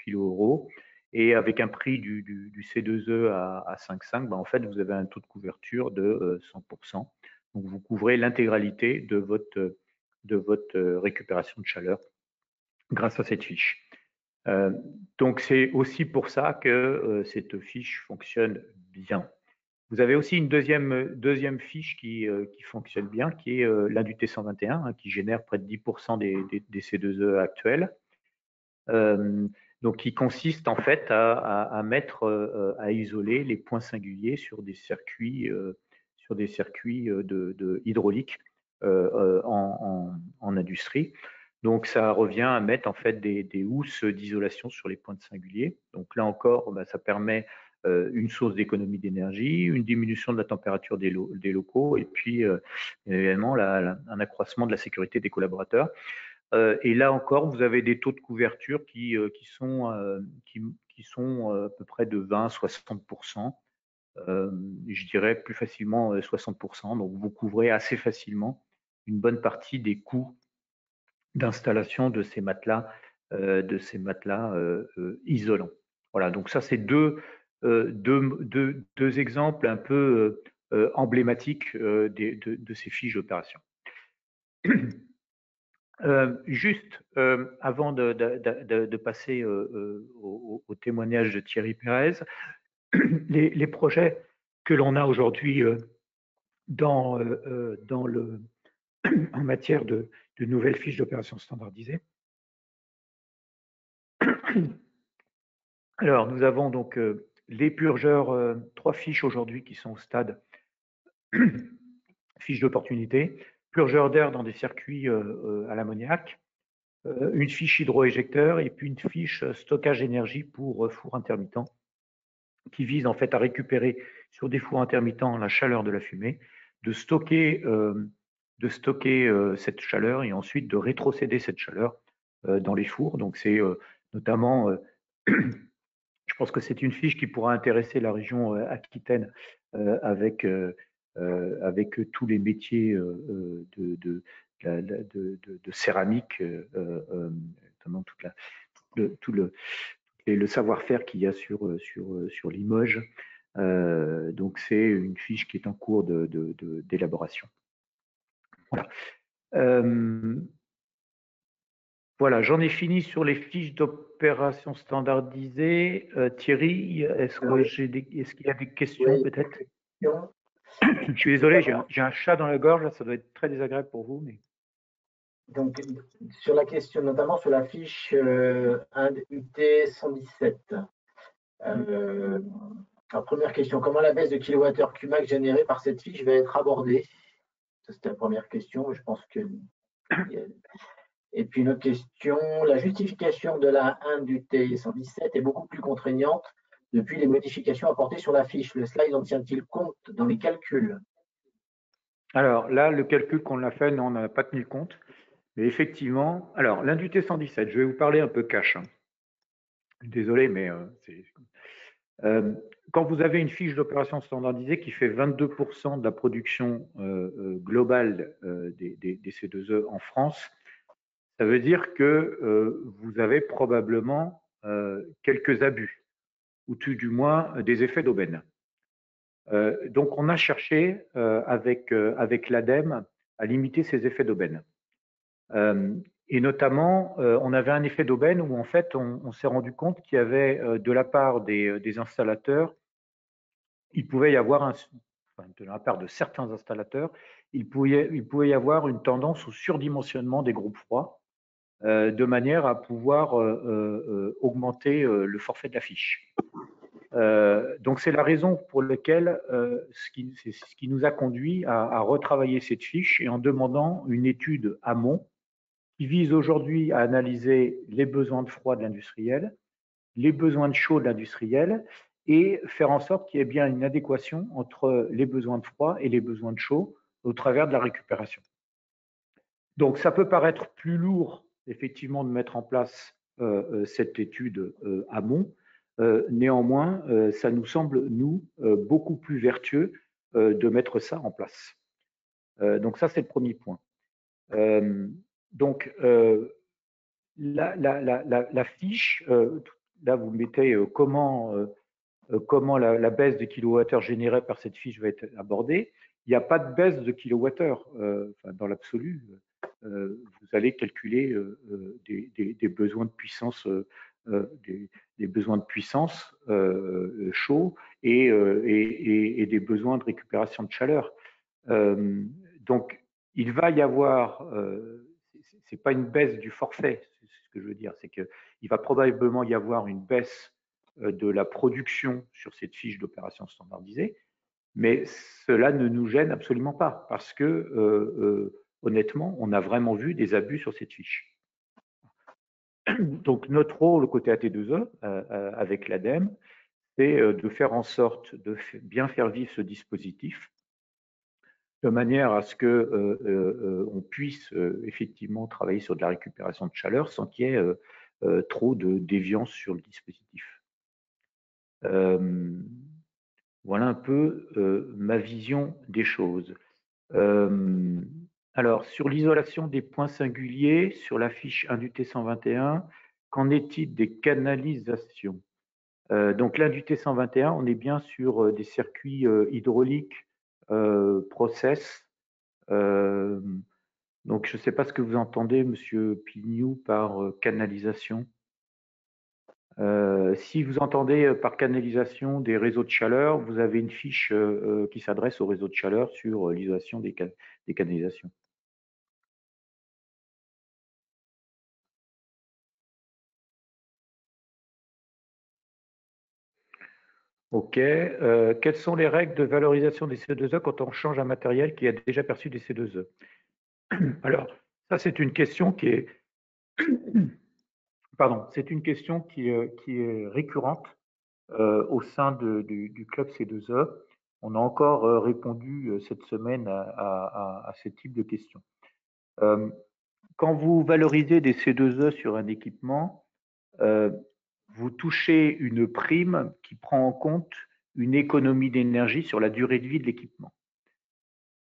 kilo et avec un prix du C2E à 5,5, en fait, vous avez un taux de couverture de 100%. Donc, vous couvrez l'intégralité de votre récupération de chaleur grâce à cette fiche. Donc, c'est aussi pour ça que cette fiche fonctionne bien. Vous avez aussi une deuxième fiche qui fonctionne bien, qui est l'INDUT 121, qui génère près de 10% des C2E actuels. Donc, qui consiste en fait à isoler les points singuliers sur des circuits hydrauliques en industrie. Donc, ça revient à mettre en fait des housses d'isolation sur les points de singuliers. Donc là encore, ça permet une source d'économie d'énergie, une diminution de la température des locaux et puis également un accroissement de la sécurité des collaborateurs. Et là encore, vous avez des taux de couverture qui sont à peu près de 20-60%. Je dirais plus facilement 60%. Donc, vous couvrez assez facilement une bonne partie des coûts d'installation de ces matelas isolants. Voilà. Donc ça, c'est deux exemples un peu emblématiques de ces fiches d'opération. Juste avant de passer au témoignage de Thierry Pérez, les projets que l'on a aujourd'hui en matière de nouvelles fiches d'opération standardisées. Alors, nous avons donc les purgeurs, 3 fiches aujourd'hui qui sont au stade fiche d'opportunité, purgeur d'air dans des circuits à l'ammoniac, une fiche hydroéjecteur et puis une fiche stockage d'énergie pour four intermittent qui vise en fait à récupérer sur des fours intermittents la chaleur de la fumée, de stocker cette chaleur et ensuite de rétrocéder cette chaleur dans les fours. Donc c'est notamment, je pense que c'est une fiche qui pourra intéresser la région Aquitaine avec tous les métiers de céramique, notamment tout le savoir-faire qu'il y a sur Limoges. Donc c'est une fiche qui est en cours d'élaboration. Voilà. Voilà, j'en ai fini sur les fiches d'opération standardisées. Thierry, est-ce qu'il y a des questions peut-être? Je suis désolé, j'ai un chat dans la gorge, là, ça doit être très désagréable pour vous. Mais... Donc, sur la question, notamment sur la fiche 1 UT 117. La première question, comment la baisse de kilowattheure Qmax générée par cette fiche va être abordée? Ça, c'était la première question. Je pense que. Et puis une autre question, la justification de la 1 du T117 est beaucoup plus contraignante depuis les modifications apportées sur la fiche. Le slide en tient-il compte dans les calculs? Alors là, le calcul qu'on a fait, non, on n'a pas tenu compte. Mais effectivement, alors l'Indu T117, je vais vous parler un peu cash. Hein. Désolé, mais quand vous avez une fiche d'opération standardisée qui fait 22% de la production globale des C2E en France, ça veut dire que vous avez probablement quelques abus, ou tout du moins des effets d'aubaine. Donc on a cherché avec l'ADEME à limiter ces effets d'aubaine. Et notamment, on avait un effet d'aubaine où en fait on s'est rendu compte qu'il y avait de la part des installateurs, il pouvait y avoir de la part de certains installateurs, il pouvait y avoir une tendance au surdimensionnement des groupes froids, de manière à pouvoir augmenter le forfait de la fiche. Donc c'est la raison pour laquelle ce qui nous a conduit à retravailler cette fiche et en demandant une étude amont qui vise aujourd'hui à analyser les besoins de froid de l'industriel, les besoins de chaud de l'industriel et faire en sorte qu'il y ait bien une adéquation entre les besoins de froid et les besoins de chaud au travers de la récupération. Donc ça peut paraître plus lourd effectivement de mettre en place cette étude amont. Néanmoins, ça nous semble, nous, beaucoup plus vertueux de mettre ça en place. Donc ça, c'est le premier point. Donc, la fiche, là, vous mettez comment la baisse de kilowattheure générée par cette fiche va être abordée. Il n'y a pas de baisse de kilowattheure dans l'absolu. Vous allez calculer des besoins de puissance, des besoins de puissance chaud et des besoins de récupération de chaleur. Donc, il va y avoir, c'est pas une baisse du forfait, c'est ce que je veux dire, c'est qu'il va probablement y avoir une baisse de la production sur cette fiche d'opération standardisée, mais cela ne nous gêne absolument pas parce que honnêtement, on a vraiment vu des abus sur cette fiche. Donc notre rôle côté AT2E avec l'ADEME, c'est de faire en sorte de bien faire vivre ce dispositif de manière à ce qu'on puisse effectivement travailler sur de la récupération de chaleur sans qu'il y ait trop de déviance sur le dispositif. Voilà un peu ma vision des choses. Alors, sur l'isolation des points singuliers, sur la fiche 1 du T121, qu'en est-il des canalisations? Donc, l'un du T121, on est bien sur des circuits hydrauliques, process, Donc, je ne sais pas ce que vous entendez, Monsieur Pignou, par canalisation. Si vous entendez par canalisation des réseaux de chaleur, vous avez une fiche qui s'adresse aux réseaux de chaleur sur l'isolation des canalisations. Ok. Quelles sont les règles de valorisation des C2E quand on change un matériel qui a déjà perçu des C2E? Alors, ça, c'est une question qui est, pardon, c'est une question qui est récurrente au sein du club C2E. On a encore répondu cette semaine à ce type de questions. Quand vous valorisez des C2E sur un équipement, vous touchez une prime qui prend en compte une économie d'énergie sur la durée de vie de l'équipement.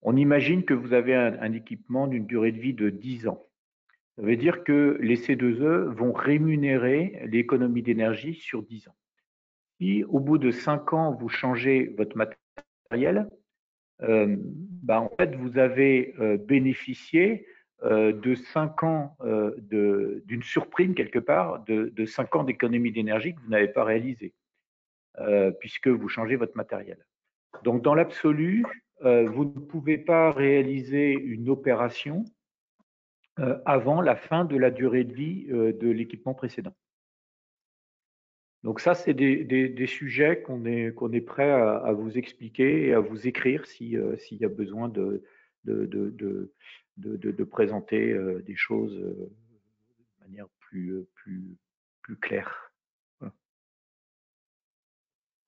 On imagine que vous avez un équipement d'une durée de vie de 10 ans. Ça veut dire que les C2E vont rémunérer l'économie d'énergie sur 10 ans. Si au bout de 5 ans, vous changez votre matériel, en fait, vous avez bénéficié de 5 ans d'une surprime quelque part, de 5 ans d'économie d'énergie que vous n'avez pas réalisé, puisque vous changez votre matériel. Donc, dans l'absolu, vous ne pouvez pas réaliser une opération avant la fin de la durée de vie de l'équipement précédent. Donc ça, c'est des sujets qu'on est prêt à vous expliquer et à vous écrire s'il y a besoin de présenter des choses de manière plus claire. Voilà.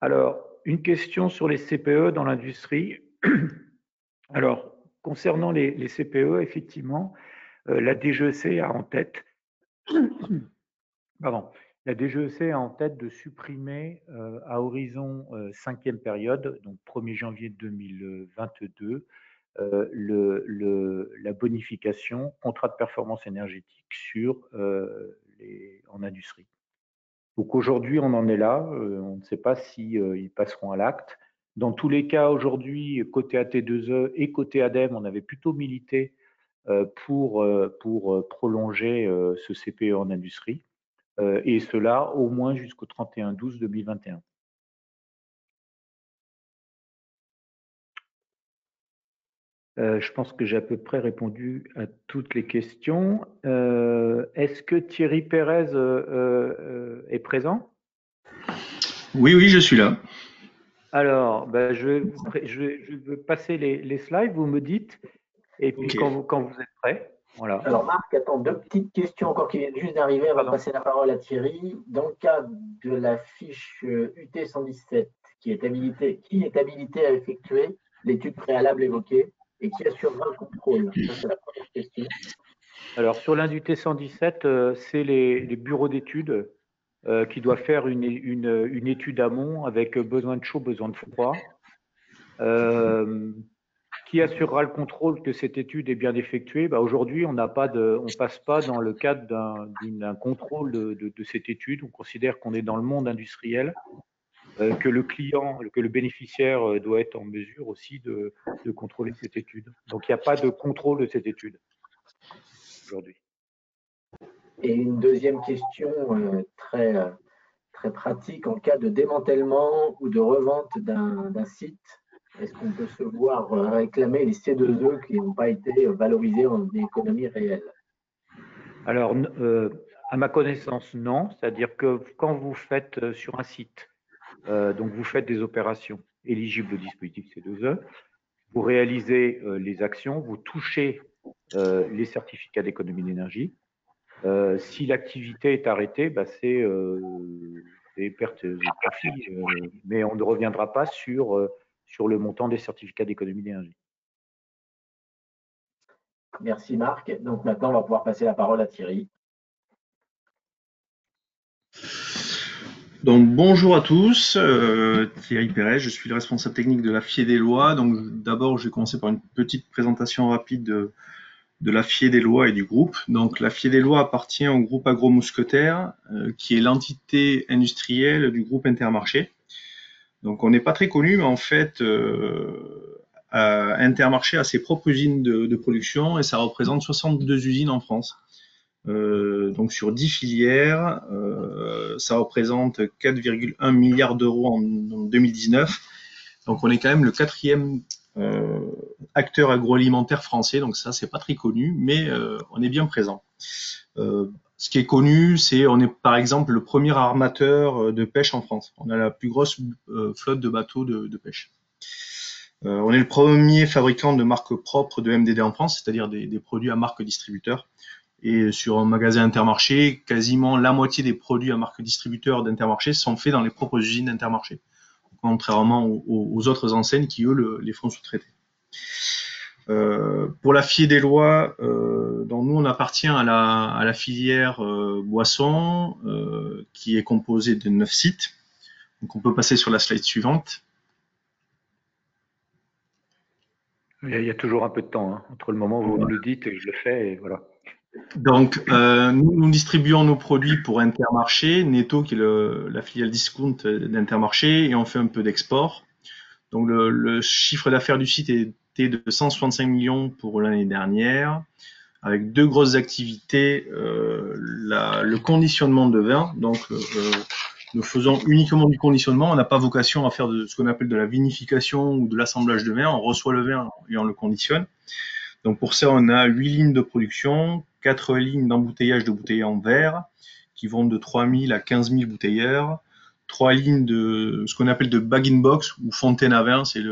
Alors, une question sur les CPE dans l'industrie. Alors, concernant les CPE, effectivement, la DGEC a en tête, la DGEC a en tête de supprimer à horizon 5e période, donc 1er janvier 2022, la bonification contrat de performance énergétique en industrie. Donc aujourd'hui, on en est là. On ne sait pas s'ils passeront à l'acte. Dans tous les cas, aujourd'hui, côté AT2E et côté ADEME, on avait plutôt milité pour prolonger ce CPE en industrie, et cela au moins jusqu'au 31/12/2021. Je pense que j'ai à peu près répondu à toutes les questions. Est-ce que Thierry Pérez est présent? Oui, je suis là. Alors, je vais passer les slides, vous me dites, et puis Okay. quand vous êtes prêt. Voilà. Alors Marc, attends, 2 petites questions encore qui viennent juste d'arriver. On va passer la parole à Thierry. Dans le cadre de la fiche UT 117, qui est habilité à effectuer l'étude préalable évoquée et qui assurera le contrôle? Ça, c'est la première question. Alors, sur l'Indut 117, c'est les bureaux d'études qui doivent faire une étude amont avec besoin de chaud, besoin de froid. Qui assurera le contrôle que cette étude est bien effectuée? Aujourd'hui, on passe pas dans le cadre d'un contrôle de cette étude. On considère qu'on est dans le monde industriel, que le client, que le bénéficiaire doit être en mesure aussi de contrôler cette étude. Donc, il n'y a pas de contrôle de cette étude aujourd'hui. Et une deuxième question très pratique, en cas de démantèlement ou de revente d'un site, est-ce qu'on peut se voir réclamer les C2E qui n'ont pas été valorisés en économie réelle? Alors, à ma connaissance, non. C'est-à-dire que quand vous faites sur un site, donc vous faites des opérations éligibles au dispositif C2E, vous réalisez les actions, vous touchez les certificats d'économie d'énergie. Si l'activité est arrêtée, c'est perte de profit, mais on ne reviendra pas sur le montant des certificats d'économie d'énergie. Merci Marc. Donc maintenant, on va pouvoir passer la parole à Thierry. Donc bonjour à tous, Thierry Pérez, je suis le responsable technique de la FIE des lois. Donc d'abord, je vais commencer par une petite présentation rapide de la FIE des lois et du groupe. Donc la FIE des lois appartient au groupe Agro-Mousquetaire, qui est l'entité industrielle du groupe Intermarché. Donc on n'est pas très connu, mais en fait, Intermarché a ses propres usines de production et ça représente 62 usines en France. Donc sur 10 filières, ça représente 4,1 milliards d'euros en 2019. Donc on est quand même le 4e acteur agroalimentaire français, donc ça c'est pas très connu, mais on est bien présent. Ce qui est connu, c'est on est par exemple le premier armateur de pêche en France. On a la plus grosse flotte de bateaux de pêche. On est le premier fabricant de marques propres de MDD en France, c'est-à-dire des produits à marque distributeur. Et sur un magasin Intermarché, quasiment la moitié des produits à marque distributeur d'Intermarché sont faits dans les propres usines d'Intermarché, contrairement aux autres enseignes qui, eux, les font sous-traiter. Pour la Fiédelois, donc nous on appartient à la filière boisson, qui est composée de 9 sites. Donc on peut passer sur la slide suivante. Il y a toujours un peu de temps, hein, entre le moment où vous me le dites et je le fais, et voilà. Donc, nous distribuons nos produits pour Intermarché, Netto qui est la filiale discount d'Intermarché, et on fait un peu d'export. Donc, le chiffre d'affaires du site était de 165 millions pour l'année dernière, avec 2 grosses activités, le conditionnement de vin. Donc, nous faisons uniquement du conditionnement. On n'a pas vocation à faire de ce qu'on appelle de la vinification ou de l'assemblage de vin. On reçoit le vin et on le conditionne. Donc pour ça, on a 8 lignes de production, 4 lignes d'embouteillage de bouteilles en verre qui vont de 3000 à 15 000 bouteilleurs, 3 lignes de ce qu'on appelle de bag-in-box ou fontaine à vin, c'est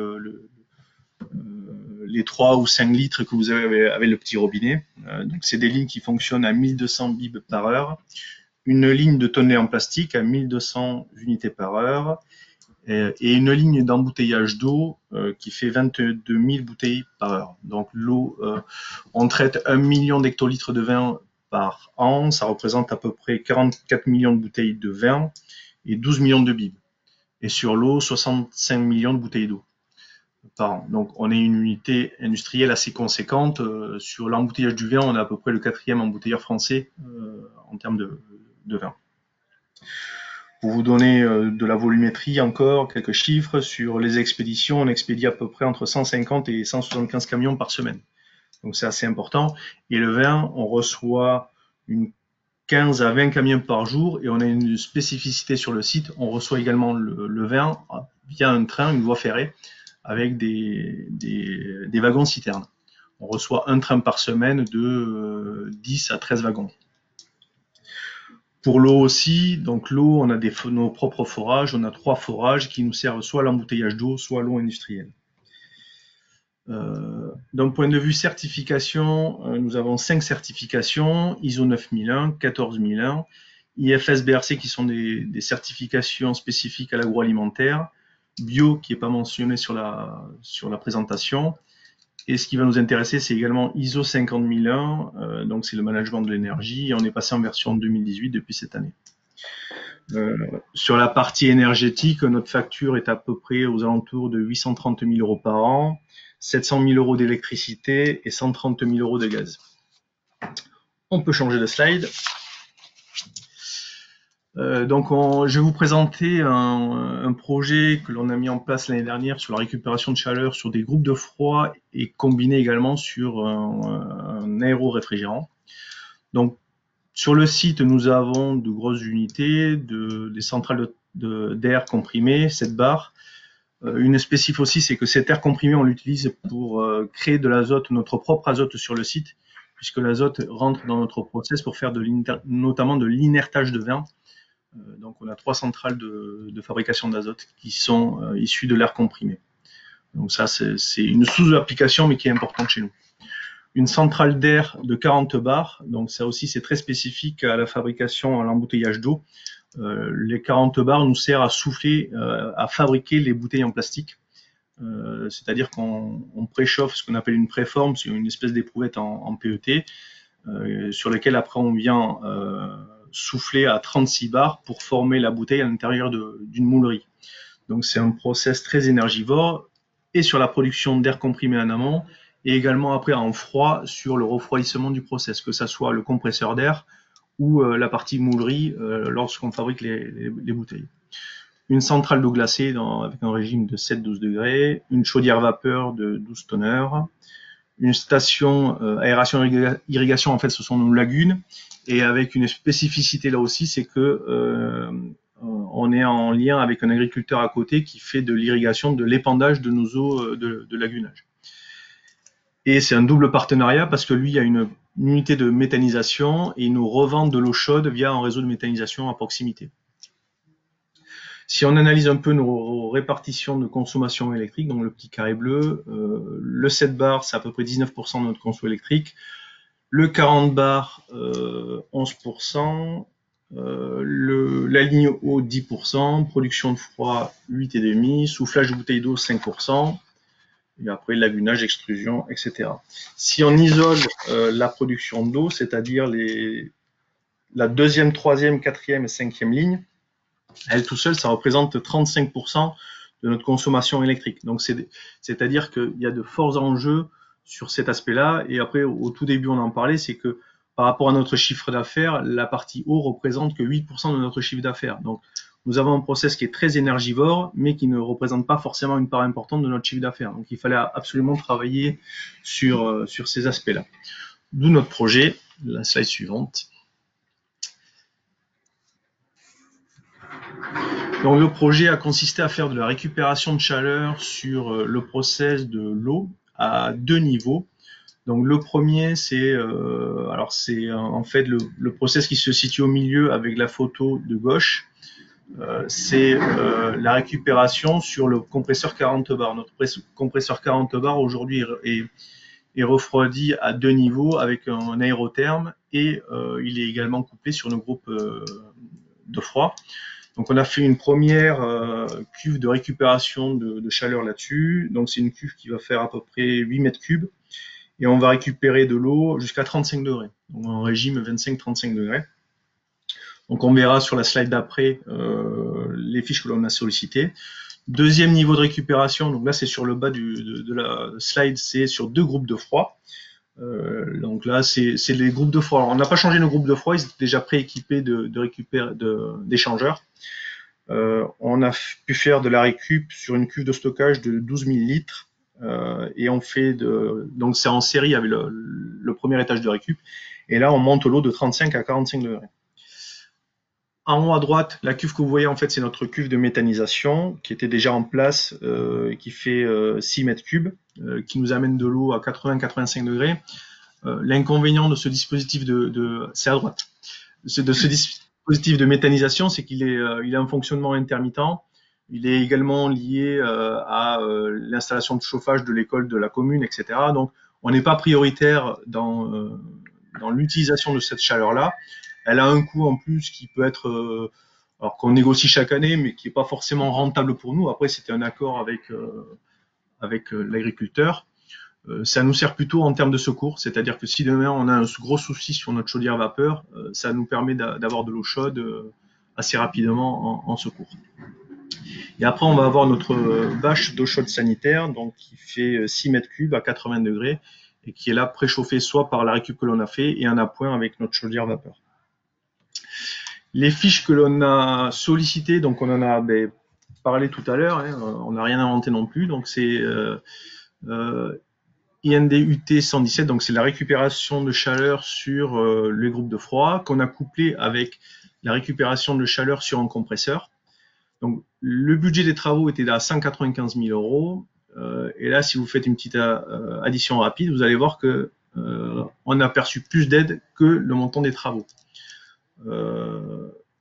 les 3 ou 5 litres que vous avez avec le petit robinet. Donc c'est des lignes qui fonctionnent à 1200 bibs par heure, une ligne de tonnellet en plastique à 1200 unités par heure, et une ligne d'embouteillage d'eau qui fait 22 000 bouteilles par heure. Donc l'eau, on traite 1 million d'hectolitres de vin par an, ça représente à peu près 44 millions de bouteilles de vin et 12 millions de bibs. Et sur l'eau, 65 millions de bouteilles d'eau par an. Donc on est une unité industrielle assez conséquente. Sur l'embouteillage du vin, on est à peu près le 4e embouteilleur français en termes de vin. Pour vous donner de la volumétrie encore, quelques chiffres, sur les expéditions, on expédie à peu près entre 150 et 175 camions par semaine. Donc c'est assez important. Et le vin, on reçoit 15 à 20 camions par jour, et on a une spécificité sur le site, on reçoit également le vin via un train, une voie ferrée, avec des wagons citernes. On reçoit un train par semaine de 10 à 13 wagons. Pour l'eau aussi, donc l'eau, on a nos propres forages, on a 3 forages qui nous servent soit à l'embouteillage d'eau, soit à l'eau industrielle. D'un point de vue certification, nous avons 5 certifications, ISO 9001, 14001, IFS-BRC qui sont des certifications spécifiques à l'agroalimentaire, bio qui n'est pas mentionné sur la présentation. Et ce qui va nous intéresser, c'est également ISO 50001, donc c'est le management de l'énergie, et on est passé en version 2018 depuis cette année. Sur la partie énergétique, notre facture est à peu près aux alentours de 830 000 euros par an, 700 000 euros d'électricité et 130 000 euros de gaz. On peut changer de slide. Donc je vais vous présenter un projet que l'on a mis en place l'année dernière sur la récupération de chaleur sur des groupes de froid et combiné également sur un aéro-réfrigérant. Donc sur le site, nous avons de grosses unités, des centrales d'air comprimé, 7 bars. Une spécif aussi, c'est que cet air comprimé, on l'utilise pour créer de l'azote, notre propre azote sur le site, puisque l'azote rentre dans notre process pour faire notamment de l'inertage de vin. Donc on a 3 centrales de fabrication d'azote qui sont issues de l'air comprimé. Donc ça, c'est une sous-application, mais qui est importante chez nous. Une centrale d'air de 40 bars, donc ça aussi c'est très spécifique à la fabrication, à l'embouteillage d'eau. Les 40 bars nous servent à souffler, à fabriquer les bouteilles en plastique. C'est-à-dire qu'on préchauffe ce qu'on appelle une préforme, c'est une espèce d'éprouvette en PET, sur laquelle après on vient souffler à 36 bars pour former la bouteille à l'intérieur d'une moulerie. Donc c'est un process très énergivore, et sur la production d'air comprimé en amont, et également après en froid sur le refroidissement du process, que ce soit le compresseur d'air ou la partie moulerie lorsqu'on fabrique les bouteilles. une centrale d'eau glacée avec un régime de 7-12 degrés, une chaudière vapeur de 12 tonneurs, une station aération irrigation, en fait ce sont nos lagunes, et avec une spécificité là aussi, c'est que on est en lien avec un agriculteur à côté qui fait de l'irrigation, de l'épandage de nos eaux de lagunage. Et c'est un double partenariat parce que lui, il y a une unité de méthanisation et il nous revend de l'eau chaude via un réseau de méthanisation à proximité. Si on analyse un peu nos répartitions de consommation électrique, donc le petit carré bleu, le 7 bar, c'est à peu près 19% de notre conso électrique, le 40 bar, 11%, la ligne haut, 10%, production de froid, 8,5%, soufflage de bouteille d'eau, 5%, et après lagunage, extrusion, etc. Si on isole la production d'eau, c'est-à-dire la deuxième, troisième, quatrième et cinquième ligne, elle tout seule, ça représente 35% de notre consommation électrique. Donc, c'est-à-dire qu'il y a de forts enjeux sur cet aspect-là. Et après, au tout début, on en parlait, c'est que par rapport à notre chiffre d'affaires, la partie eau représente que 8% de notre chiffre d'affaires. Donc, nous avons un process qui est très énergivore, mais qui ne représente pas forcément une part importante de notre chiffre d'affaires. Donc, il fallait absolument travailler sur ces aspects-là. D'où notre projet, la slide suivante. Donc le projet a consisté à faire de la récupération de chaleur sur le process de l'eau à 2 niveaux. Donc le premier, c'est en fait le process qui se situe au milieu avec la photo de gauche. C'est la récupération sur le compresseur 40 bar. Notre compresseur 40 bar aujourd'hui est refroidi à 2 niveaux avec un aérotherme et il est également couplé sur nos groupes de froid. Donc on a fait une première cuve de récupération de chaleur là-dessus. Donc c'est une cuve qui va faire à peu près 8 mètres cubes. Et on va récupérer de l'eau jusqu'à 35 degrés. Donc en régime 25-35 degrés. Donc on verra sur la slide d'après les fiches que l'on a sollicitées. Deuxième niveau de récupération, donc là c'est sur le bas de la slide, c'est sur 2 groupes de froid. Donc là, c'est les groupes de froid. Alors, on n'a pas changé nos groupes de froid, ils étaient déjà prééquipés d'échangeurs. On a pu faire de la récup sur une cuve de stockage de 12 000 litres. Et on fait donc c'est en série avec le premier étage de récup. Et là, on monte l'eau de 35 à 45 degrés. En haut à droite, la cuve que vous voyez, en fait, c'est notre cuve de méthanisation qui était déjà en place, qui fait 6 mètres cubes, qui nous amène de l'eau à 80-85 degrés. L'inconvénient de ce dispositif c'est à droite, de ce dispositif de méthanisation, c'est qu'il a un fonctionnement intermittent. Il est également lié à l'installation de chauffage de l'école de la commune, etc. Donc, on n'est pas prioritaire dans l'utilisation de cette chaleur-là. Elle a un coût en plus qui peut être, alors qu'on négocie chaque année, mais qui n'est pas forcément rentable pour nous. Après, c'était un accord avec l'agriculteur. Ça nous sert plutôt en termes de secours, c'est-à-dire que si demain on a un gros souci sur notre chaudière vapeur, ça nous permet d'avoir de l'eau chaude assez rapidement en secours. Et après, on va avoir notre bâche d'eau chaude sanitaire, donc qui fait 6 mètres cubes à 80 degrés et qui est là préchauffée soit par la récup que l'on a fait et en appoint avec notre chaudière vapeur. Les fiches que l'on a sollicitées, donc on en a parlé tout à l'heure, hein, on n'a rien inventé non plus, donc c'est IND UT 117, donc c'est la récupération de chaleur sur les groupes de froid qu'on a couplé avec la récupération de chaleur sur un compresseur. Donc le budget des travaux était à 195 000 €. Et là, si vous faites une petite addition rapide, vous allez voir que on a perçu plus d'aide que le montant des travaux.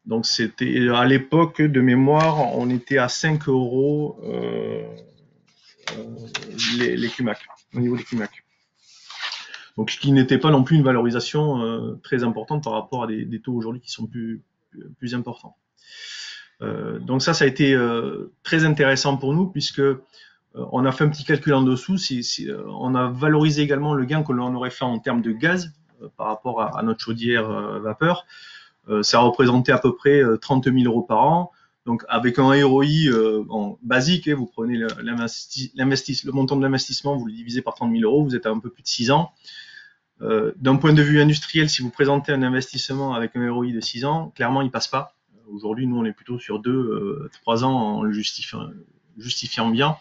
Donc c'était à l'époque de mémoire, on était à 5 € les CUMAC, au niveau des CUMAC. Donc ce qui n'était pas non plus une valorisation très importante par rapport à des taux aujourd'hui qui sont plus importants. Donc ça a été très intéressant pour nous puisque on a fait un petit calcul en dessous. On a valorisé également le gain que l'on aurait fait en termes de gaz par rapport à notre chaudière vapeur. Ça représentait à peu près 30 000 € par an. Donc avec un ROI basique, vous prenez le montant de l'investissement, vous le divisez par 30 000 €, vous êtes à un peu plus de 6 ans. D'un point de vue industriel, si vous présentez un investissement avec un ROI de 6 ans, clairement il passe pas. Aujourd'hui, nous, on est plutôt sur 2, 3 ans en le justifiant bien.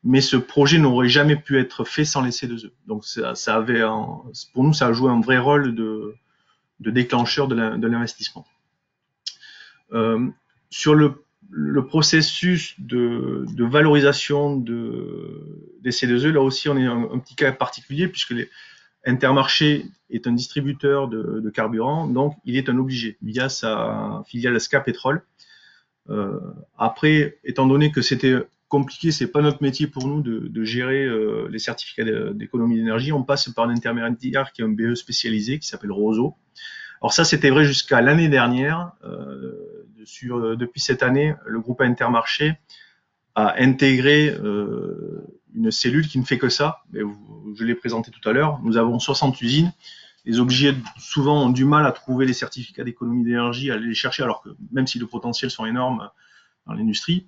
Mais ce projet n'aurait jamais pu être fait sans les C2E. Donc pour nous, ça a joué un vrai rôle de déclencheur de l'investissement. Sur le processus de valorisation des C2E, là aussi, on est un petit cas particulier puisque Intermarché est un distributeur de carburant, donc il est un obligé via sa filiale SCA Pétrole. Après, étant donné que c'était compliqué, c'est pas notre métier pour nous de gérer les certificats d'économie d'énergie, on passe par un intermédiaire qui est un BE spécialisé qui s'appelle Roseau. Alors ça, c'était vrai jusqu'à l'année dernière. Depuis cette année, le groupe Intermarché a intégré une cellule qui ne fait que ça. Mais je l'ai présenté tout à l'heure. Nous avons 60 usines. Les obligés souvent ont du mal à trouver les certificats d'économie d'énergie, à aller les chercher, alors que même si le potentiel sont énormes dans l'industrie,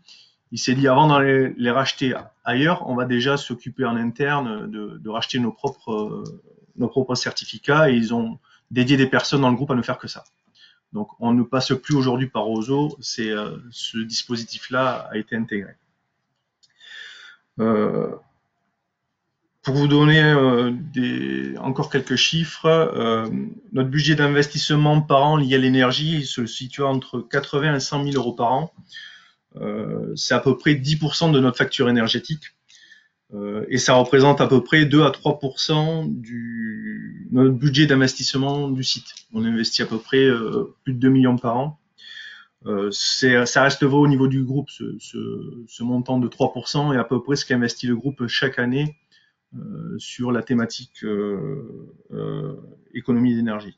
il s'est dit avant d'aller les racheter ailleurs, on va déjà s'occuper en interne de racheter nos propres certificats, et ils ont dédié des personnes dans le groupe à ne faire que ça. Donc on ne passe plus aujourd'hui par Roseau, ce dispositif-là a été intégré. Pour vous donner encore quelques chiffres, notre budget d'investissement par an lié à l'énergie se situe entre 80 et 100 000 euros par an. C'est à peu près 10% de notre facture énergétique. Et ça représente à peu près 2 à 3% de notre budget d'investissement du site. On investit à peu près plus de 2 millions par an. Ça reste au niveau du groupe, ce montant de 3%, et à peu près ce qu'investit le groupe chaque année sur la thématique économie d'énergie.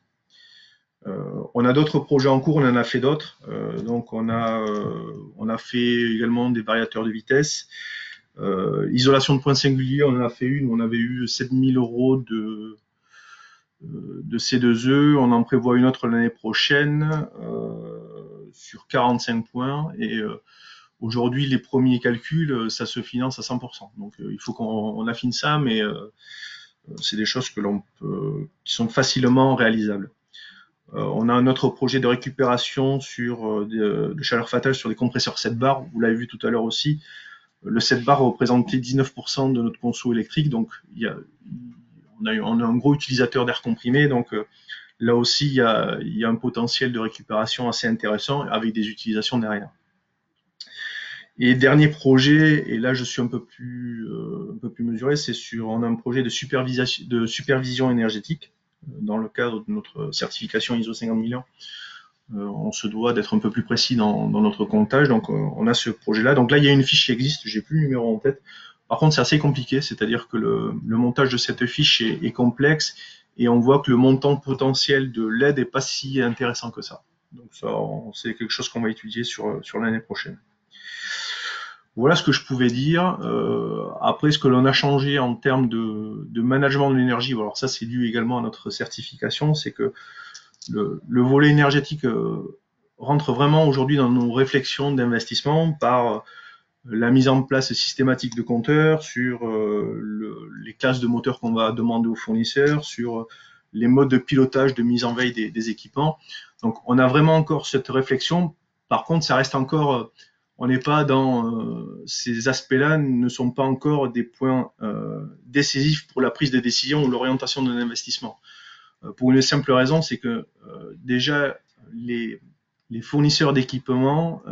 On a d'autres projets en cours, on en a fait d'autres. Donc on a fait également des variateurs de vitesse. Isolation de points singuliers, on en a fait une, on avait eu 7 000 euros de C2E, on en prévoit une autre l'année prochaine sur 45 points, et aujourd'hui les premiers calculs, ça se finance à 100%. Donc il faut qu'on affine ça, mais c'est des choses qui sont facilement réalisables. On a un autre projet de récupération de chaleur fatale sur des compresseurs 7 bars, vous l'avez vu tout à l'heure aussi. Le 7 bar représentait 19% de notre conso électrique, donc on a un gros utilisateur d'air comprimé, donc là aussi il y a un potentiel de récupération assez intéressant avec des utilisations derrière. Et dernier projet, et là je suis un peu plus mesuré, on a un projet de supervision énergétique dans le cadre de notre certification ISO 50001. On se doit d'être un peu plus précis dans notre comptage, donc on a ce projet-là. Donc là, il y a une fiche qui existe, j'ai plus le numéro en tête. Par contre, c'est assez compliqué, c'est-à-dire que le montage de cette fiche est complexe, et on voit que le montant potentiel de l'aide n'est pas si intéressant que ça. Donc ça, c'est quelque chose qu'on va étudier sur l'année prochaine. Voilà ce que je pouvais dire. Après, ce que l'on a changé en termes de management de l'énergie, alors ça c'est dû également à notre certification, c'est que le volet énergétique rentre vraiment aujourd'hui dans nos réflexions d'investissement par la mise en place systématique de compteurs, sur les classes de moteurs qu'on va demander aux fournisseurs, sur les modes de pilotage de mise en veille des équipements. Donc on a vraiment encore cette réflexion. Par contre, ça reste encore, on n'est pas dans ces aspects-là, ne sont pas encore des points décisifs pour la prise de décision ou l'orientation d'un investissement. Pour une simple raison, c'est que déjà les fournisseurs d'équipements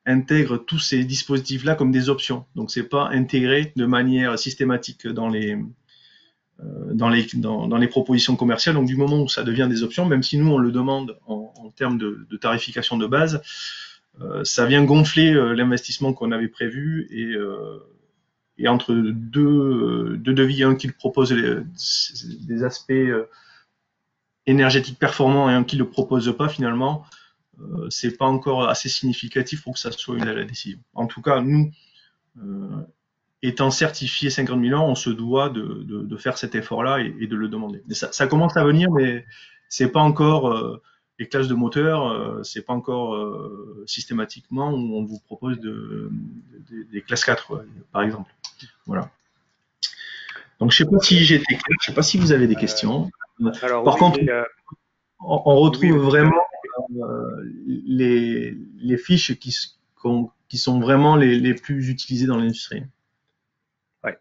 intègrent tous ces dispositifs-là comme des options. Donc c'est pas intégré de manière systématique dans les propositions commerciales. Donc du moment où ça devient des options, même si nous on le demande en termes de tarification de base, ça vient gonfler l'investissement qu'on avait prévu, et entre deux devis, un qui propose des aspects énergétique performant et un qui ne le propose pas, finalement, c'est pas encore assez significatif pour que ça soit la décision. En tout cas, nous, étant certifiés 50 000 ans, on se doit de faire cet effort-là et de le demander. Mais ça commence à venir, mais c'est pas encore les classes de moteur, c'est pas encore systématiquement où on vous propose des classes 4, par exemple. Voilà. Donc je sais pas si j'ai été clair, je sais pas si vous avez des questions. Alors, par contre, on retrouve vraiment les fiches qui sont vraiment les plus utilisées dans l'industrie. Oui.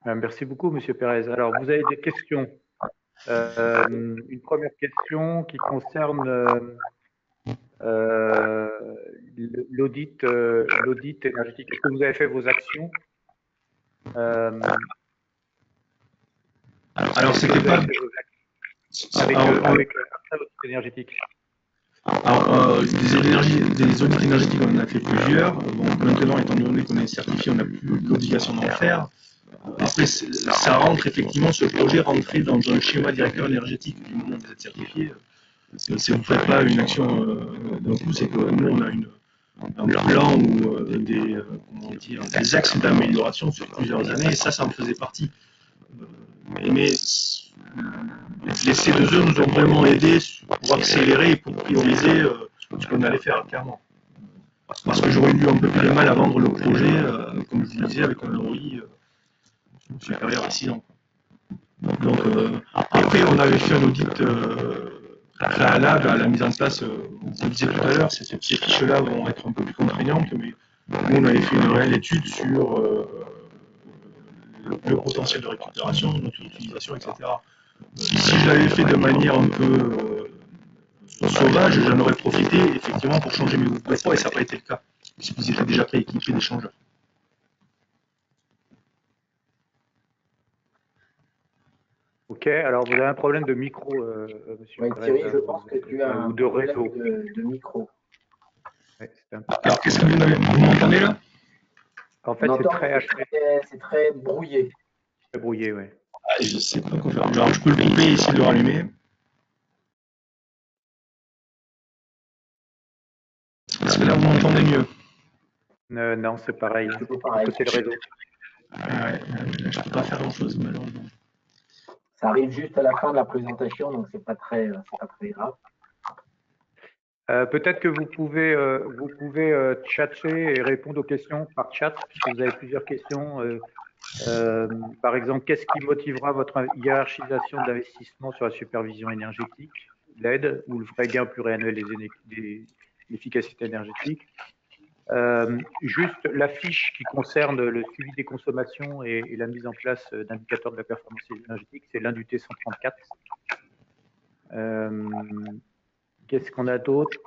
Merci beaucoup, Monsieur Pérez. Alors, vous avez des questions. Une première question qui concerne l'audit énergétique. Est-ce que vous avez fait vos actions Alors, c'était pas avec l'audit énergétique. Alors, des audits énergétiques, on en a fait plusieurs. Bon, maintenant, étant donné qu'on est certifié, on n'a plus l'obligation d'en faire. Après, ça rentre effectivement, ce projet rentrait dans un schéma directeur énergétique du moment où vous êtes certifié. Si vous ne faites pas une action d'un coup, c'est que nous, on a un plan ou des axes d'amélioration sur plusieurs années, et ça en faisait partie. Mais les C2E nous ont vraiment aidés pour accélérer et pour prioriser ce qu'on allait faire clairement. Parce que j'aurais eu un peu plus de mal à vendre le projet, comme je vous disais, avec un ROI supérieur à 6 ans. Donc, après, on avait fait un audit préalable à la mise en place, vous disais tout à l'heure, ces fiches-là vont être un peu plus contraignantes, mais nous, on avait fait une réelle étude sur le potentiel de récupération, notre utilisation, etc. Si je l'avais fait de manière un peu sauvage, j'en aurais profité effectivement pour changer mes groupes de poids, et ça n'a pas été le cas, puisqu'ils étaient déjà prééquipés d'échangeurs. Ok, alors vous avez un problème de micro, monsieur. Oui, Thierry, je pense que tu as un problème de micro. Ouais, alors, qu'est-ce que vous m'entendez là? En fait, c'est très brouillé. Très brouillé, oui. Ah, je sais pas quoi faire. Alors, je peux le couper et essayer de le rallumer. Est-ce que là, vous m'entendez mieux? Non, c'est pareil. C'est le réseau. Ouais, je ne peux pas faire grand-chose, malheureusement. Ça arrive juste à la fin de la présentation, donc c'est pas très grave. Peut-être que vous pouvez chatter et répondre aux questions par chat, puisque vous avez plusieurs questions. Par exemple, qu'est-ce qui motivera votre hiérarchisation de l'investissement sur la supervision énergétique, l'aide ou le vrai gain pluriannuel des l'efficacité énergétique? Juste la fiche qui concerne le suivi des consommations et la mise en place d'indicateurs de la performance énergétique, c'est l'Indut 134. Qu'est-ce qu'on a d'autre?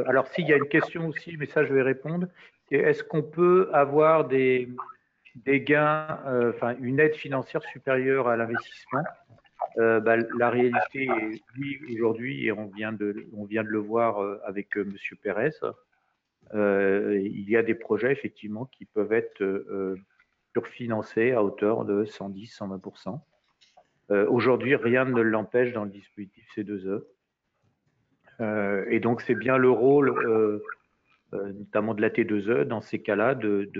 Alors, s'il y a une question aussi, mais ça, je vais répondre. Est-ce qu'on peut avoir des gains, une aide financière supérieure à l'investissement? La réalité est oui aujourd'hui, et on vient de le voir avec Monsieur Pérez. Il y a des projets effectivement qui peuvent être surfinancés à hauteur de 110-120%. Aujourd'hui, rien ne l'empêche dans le dispositif C2E. Et donc, c'est bien le rôle, notamment de la T2E, dans ces cas-là, de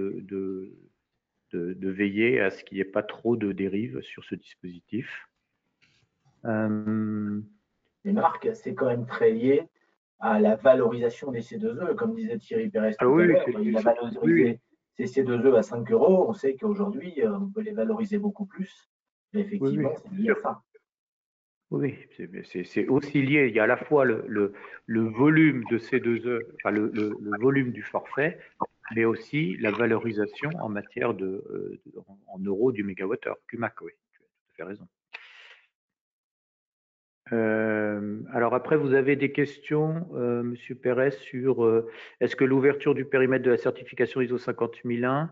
veiller à ce qu'il n'y ait pas trop de dérives sur ce dispositif. Les marques, c'est quand même très lié à la valorisation des C2E. Comme disait Thierry Pérez tout à l'heure, il a valorisé ces C2E à 5 €. On sait qu'aujourd'hui, on peut les valoriser beaucoup plus. Mais effectivement, c'est lié à ça. Oui, c'est aussi lié. Il y a à la fois le volume de C2E, le volume du forfait, mais aussi la valorisation en matière en euros du mégawattheure, CUMAC, oui, tu as tout à fait raison. Alors après, vous avez des questions, Monsieur Pérez, sur est-ce que l'ouverture du périmètre de la certification ISO 50001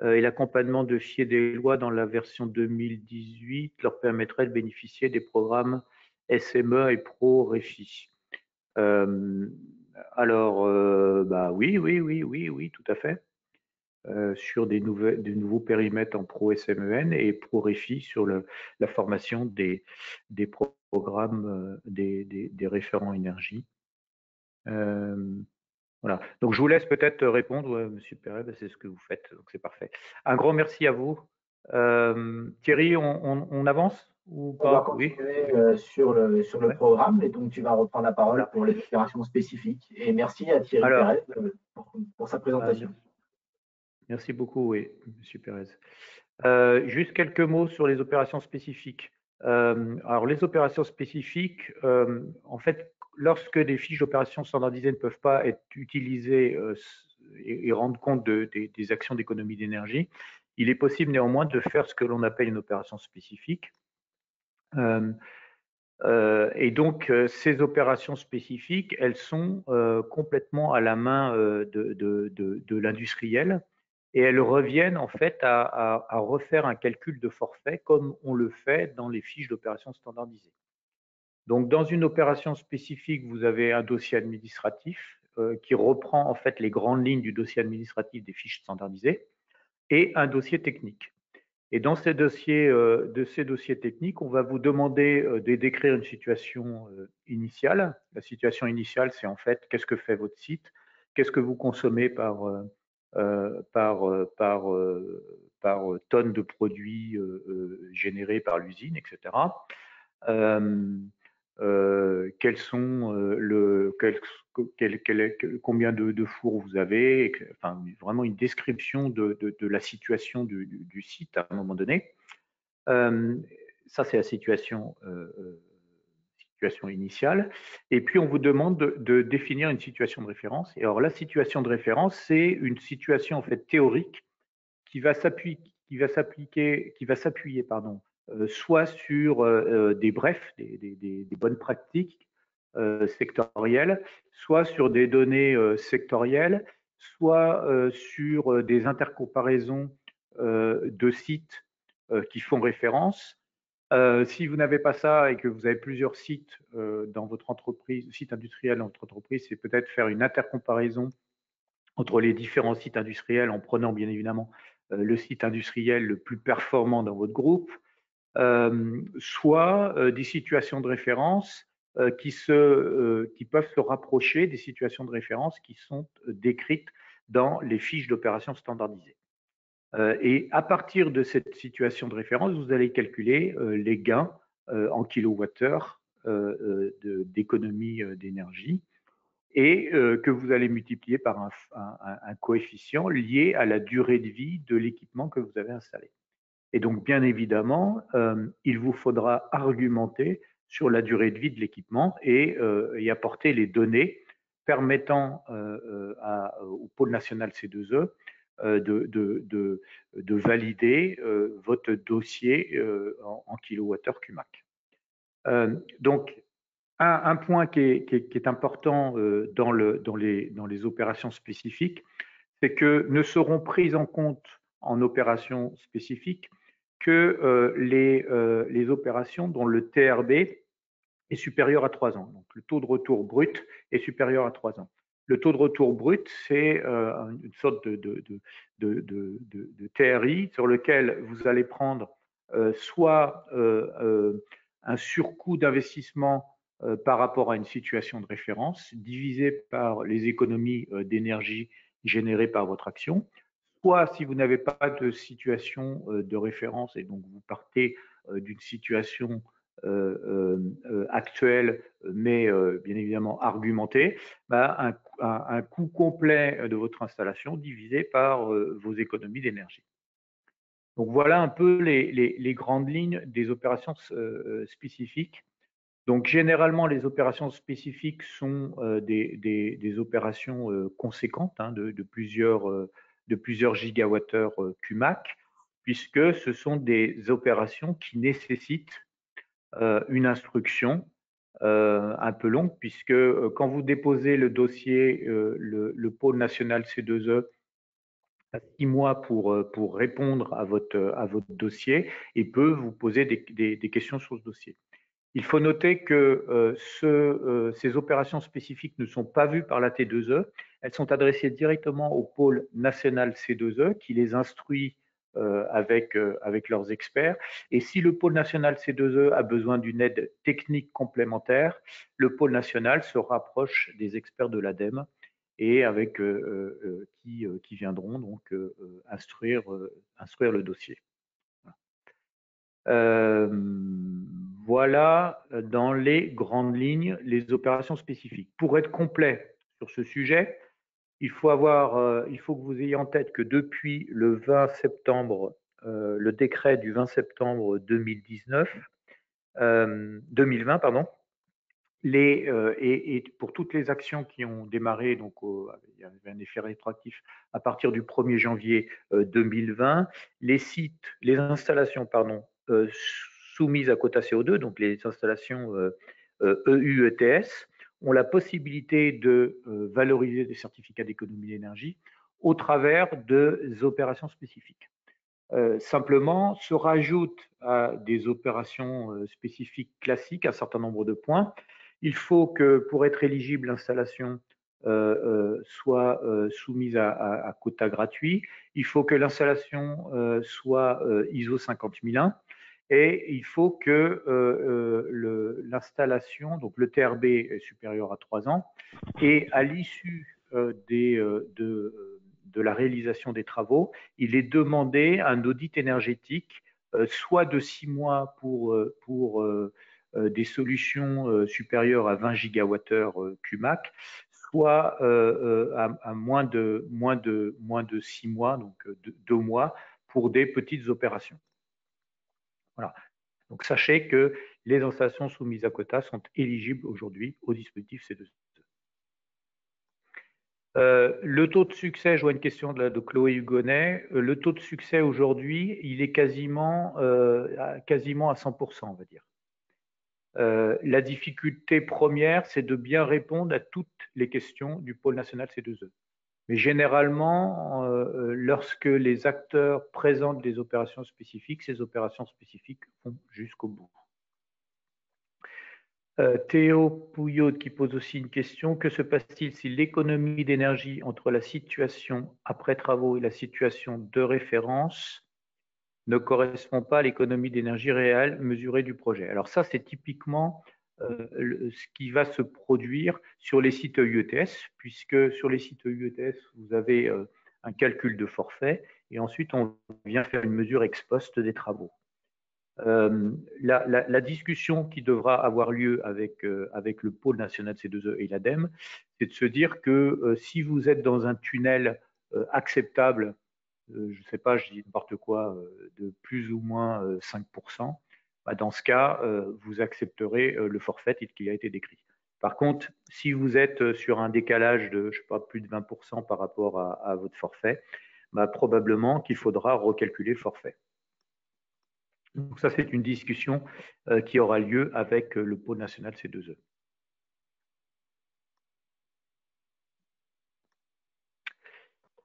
et l'accompagnement de FIE des lois dans la version 2018 leur permettrait de bénéficier des programmes SME et Pro-REFI. Oui, tout à fait. Sur des nouveaux périmètres en Pro-SMEN et Pro-REFI sur la formation des programmes des référents énergie. Voilà. Donc, je vous laisse peut-être répondre, Monsieur Perret, c'est ce que vous faites, donc c'est parfait. Un grand merci à vous. Thierry, on avance ou pas? On va continuer sur le programme, et donc tu vas reprendre la parole pour les opérations spécifiques. Et merci à Thierry Pérez pour sa présentation. Merci beaucoup, oui, Monsieur Pérez. Juste quelques mots sur les opérations spécifiques. Alors, les opérations spécifiques, en fait, lorsque des fiches d'opération standardisées ne peuvent pas être utilisées et rendre compte des actions d'économie d'énergie, il est possible néanmoins de faire ce que l'on appelle une opération spécifique. Et donc, ces opérations spécifiques, elles sont complètement à la main de l'industriel et elles reviennent en fait à refaire un calcul de forfait comme on le fait dans les fiches d'opération standardisées. Donc, dans une opération spécifique, vous avez un dossier administratif qui reprend en fait les grandes lignes du dossier administratif des fiches standardisées et un dossier technique. Et dans ces dossiers, techniques, on va vous demander de décrire une situation initiale. La situation initiale, c'est en fait qu'est-ce que fait votre site, qu'est-ce que vous consommez par tonne de produits générés par l'usine, etc. Quels sont combien de fours vous avez, enfin vraiment une description de la situation du site à un moment donné. Ça c'est la situation initiale. Et puis on vous demande de définir une situation de référence. Et alors la situation de référence, c'est une situation en fait théorique qui va s'appuyer, soit sur des brefs, des bonnes pratiques sectorielles, soit sur des données sectorielles, soit sur des intercomparaisons de sites qui font référence. Si vous n'avez pas ça et que vous avez plusieurs sites dans votre entreprise, sites industriels dans votre entreprise, c'est peut-être faire une intercomparaison entre les différents sites industriels en prenant bien évidemment le site industriel le plus performant dans votre groupe, soit des situations de référence qui peuvent se rapprocher des situations de référence qui sont décrites dans les fiches d'opération standardisées. Et à partir de cette situation de référence, vous allez calculer les gains en kilowattheure d'économie d'énergie et que vous allez multiplier par un coefficient lié à la durée de vie de l'équipement que vous avez installé. Et donc, bien évidemment, il vous faudra argumenter sur la durée de vie de l'équipement et apporter les données permettant au pôle national C2E de valider votre dossier en kilowattheure QMAC. Donc, un point qui est important dans les opérations spécifiques, c'est que ne seront prises en compte en opérations spécifiques que les opérations dont le TRB est supérieur à 3 ans. Donc, le taux de retour brut est supérieur à 3 ans. Le taux de retour brut, c'est une sorte de TRI sur lequel vous allez prendre soit un surcoût d'investissement par rapport à une situation de référence, divisé par les économies d'énergie générées par votre action, soit si vous n'avez pas de situation de référence et donc vous partez d'une situation actuelle, mais bien évidemment argumentée, un coût complet de votre installation divisé par vos économies d'énergie. Donc voilà un peu les grandes lignes des opérations spécifiques. Donc généralement, les opérations spécifiques sont des opérations conséquentes de plusieurs gigawattheures QMAC, puisque ce sont des opérations qui nécessitent une instruction un peu longue, puisque quand vous déposez le dossier, le pôle national C2E a 6 mois pour répondre à votre dossier et peut vous poser des questions sur ce dossier. Il faut noter que ces opérations spécifiques ne sont pas vues par la T2E. Elles sont adressées directement au pôle national C2E qui les instruit avec leurs experts. Et si le pôle national C2E a besoin d'une aide technique complémentaire, le pôle national se rapproche des experts de l'ADEME et avec qui viendront donc instruire le dossier. Voilà dans les grandes lignes les opérations spécifiques. Pour être complet sur ce sujet, il faut que vous ayez en tête que depuis le 20 septembre, le décret du 20 septembre 2020, et pour toutes les actions qui ont démarré, donc il y avait un effet rétroactif à partir du 1er janvier 2020, les installations soumises à quota CO2, donc les installations EU-ETS, ont la possibilité de valoriser des certificats d'économie d'énergie au travers des opérations spécifiques. Simplement, se rajoute à des opérations spécifiques classiques un certain nombre de points. Il faut que, pour être éligible, l'installation soit soumise à quota gratuit. Il faut que l'installation soit ISO 50001 et il faut que l'installation, donc le TRB est supérieur à 3 ans, et à l'issue de la réalisation des travaux, il est demandé un audit énergétique, soit de 6 mois pour des solutions supérieures à 20 gigawattheures QMAC, soit à moins de 6 mois, donc 2 mois, pour des petites opérations. Voilà. Donc sachez que les installations soumises à quota sont éligibles aujourd'hui au dispositif C2E. Le taux de succès, je vois une question de Chloé Hugonnet. Le taux de succès aujourd'hui, il est quasiment à 100%, on va dire. La difficulté première, c'est de bien répondre à toutes les questions du pôle national C2E. Mais généralement, lorsque les acteurs présentent des opérations spécifiques, ces opérations spécifiques vont jusqu'au bout. Théo Pouillot qui pose aussi une question. Que se passe-t-il si l'économie d'énergie entre la situation après travaux et la situation de référence ne correspond pas à l'économie d'énergie réelle mesurée du projet? Alors ça, c'est typiquement ce qui va se produire sur les sites EU-ETS, puisque sur les sites EU-ETS, vous avez un calcul de forfait et ensuite on vient faire une mesure ex post des travaux. La discussion qui devra avoir lieu avec le pôle national C2E et l'ADEME, c'est de se dire que si vous êtes dans un tunnel acceptable, je ne sais pas, je dis n'importe quoi, de plus ou moins 5%, bah dans ce cas, vous accepterez le forfait tel qu'il a été décrit. Par contre, si vous êtes sur un décalage de, je sais pas, plus de 20% par rapport à votre forfait, bah probablement qu'il faudra recalculer le forfait. Donc ça, c'est une discussion qui aura lieu avec le pôle national C2E.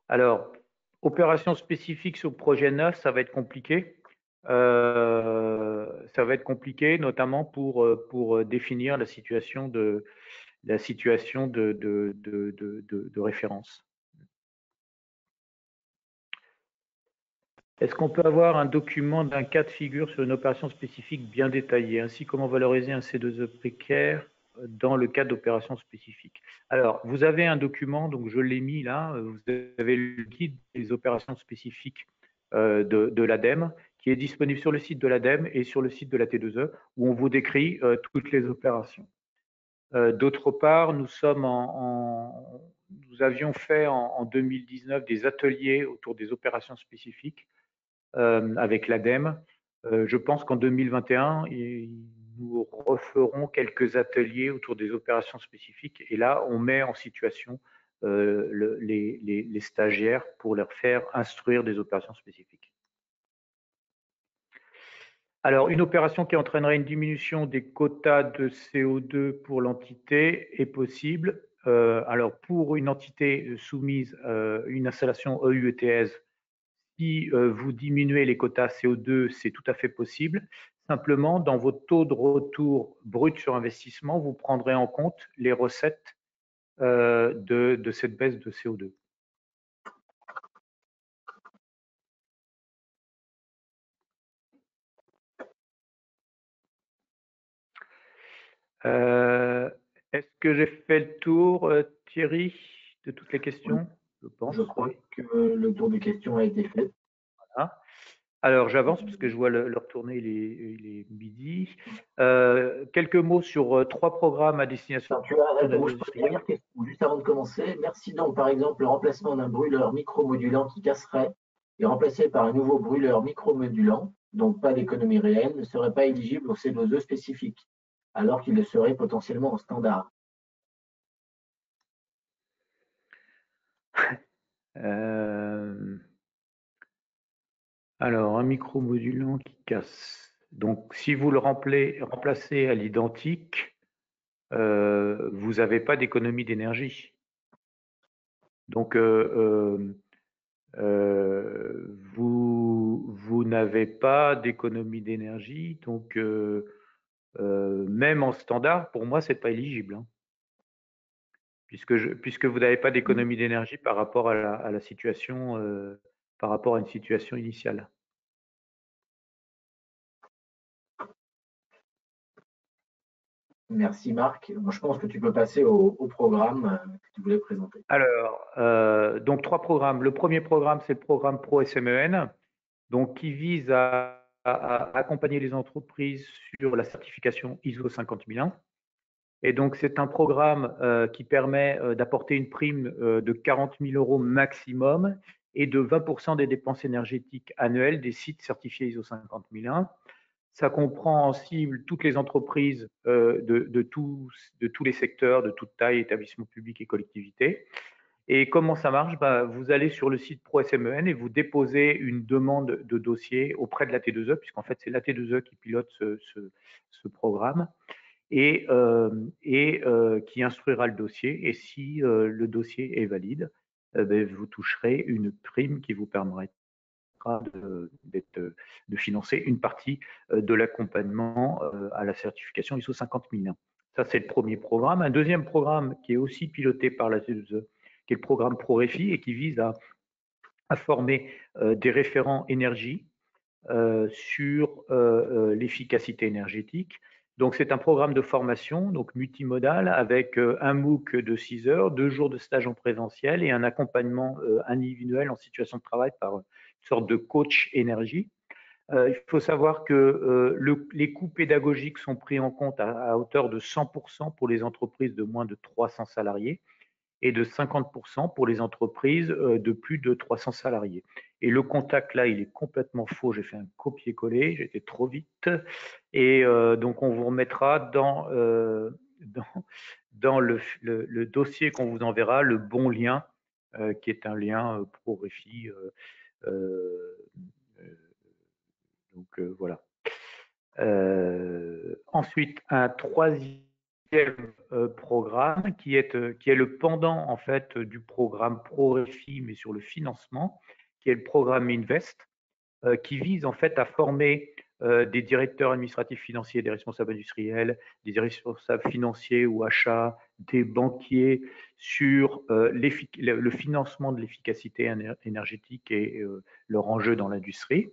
Alors, opération spécifique sur le projet neuf, ça va être compliqué. Ça va être compliqué, notamment pour définir la situation de référence. Est-ce qu'on peut avoir un document d'un cas de figure sur une opération spécifique bien détaillé? Ainsi, comment valoriser un C2E précaire dans le cadre d'opérations spécifiques? Alors, vous avez un document, donc je l'ai mis là, vous avez le guide des opérations spécifiques de l'ADEME, qui est disponible sur le site de l'ADEME et sur le site de la T2E, où on vous décrit toutes les opérations. D'autre part, nous avions fait en 2019 des ateliers autour des opérations spécifiques avec l'ADEME. Je pense qu'en 2021, nous referons quelques ateliers autour des opérations spécifiques et là, on met en situation les stagiaires pour leur faire instruire des opérations spécifiques. Alors, une opération qui entraînerait une diminution des quotas de CO2 pour l'entité est possible. Alors, pour une entité soumise à une installation EU-ETS, si vous diminuez les quotas CO2, c'est tout à fait possible. Simplement, dans votre taux de retour brut sur investissement, vous prendrez en compte les recettes de cette baisse de CO2. Est-ce que j'ai fait le tour, Thierry, de toutes les questions? Je pense. Je crois que le tour des questions a été fait. Voilà. Alors, j'avance parce que je vois l'heure tourner, il est midi. Quelques mots sur 3 programmes à destination. Alors, tu as une dernière question, juste avant de commencer. Merci. Donc, par exemple, le remplacement d'un brûleur micromodulant qui casserait et remplacé par un nouveau brûleur micromodulant, donc pas d'économie réelle, ne serait pas éligible au C2E spécifique. alors qu'il le serait potentiellement en standard? Alors, un micro-modulant qui casse. Donc, si vous le remplacez à l'identique, vous n'avez pas d'économie d'énergie. Donc, vous n'avez pas d'économie d'énergie. Donc, même en standard, pour moi, c'est pas éligible, hein, puisque vous n'avez pas d'économie d'énergie par rapport à la situation, par rapport à une situation initiale. Merci Marc. Moi, je pense que tu peux passer au programme que tu voulais présenter. Alors, donc 3 programmes. Le premier programme, c'est le programme Pro SMEN, donc qui vise à accompagner les entreprises sur la certification ISO 50001. Et donc, c'est un programme qui permet d'apporter une prime de 40 000 € maximum et de 20% des dépenses énergétiques annuelles des sites certifiés ISO 50001. Ça comprend en cible toutes les entreprises de tous les secteurs, de toute taille, établissements publics et collectivités. Et comment ça marche? Vous allez sur le site Pro SMEN et vous déposez une demande de dossier auprès de la T2E, puisqu'en fait, c'est la T2E qui pilote ce programme et qui instruira le dossier. Et si le dossier est valide, vous toucherez une prime qui vous permettra de financer une partie de l'accompagnement à la certification ISO 50001. Ça, c'est le premier programme. Un deuxième programme qui est aussi piloté par la T2E, qui est le programme ProRefi et qui vise à former des référents énergie sur l'efficacité énergétique. Donc, c'est un programme de formation donc multimodal avec un MOOC de 6 heures, 2 jours de stage en présentiel et un accompagnement individuel en situation de travail par une sorte de coach énergie. Il faut savoir que les coûts pédagogiques sont pris en compte à hauteur de 100% pour les entreprises de moins de 300 salariés et de 50% pour les entreprises de plus de 300 salariés. Et le contact, là, il est complètement faux. J'ai fait un copier-coller, j'étais trop vite. Et donc, on vous remettra dans le dossier qu'on vous enverra le bon lien, qui est un lien ProRefi. Donc, voilà. Ensuite, un troisième programme qui est le pendant en fait du programme ProRefi mais sur le financement, qui est le programme Invest, qui vise en fait à former des directeurs administratifs financiers, des responsables industriels, des responsables financiers ou achats, des banquiers sur le financement de l'efficacité énergétique et leur enjeu dans l'industrie.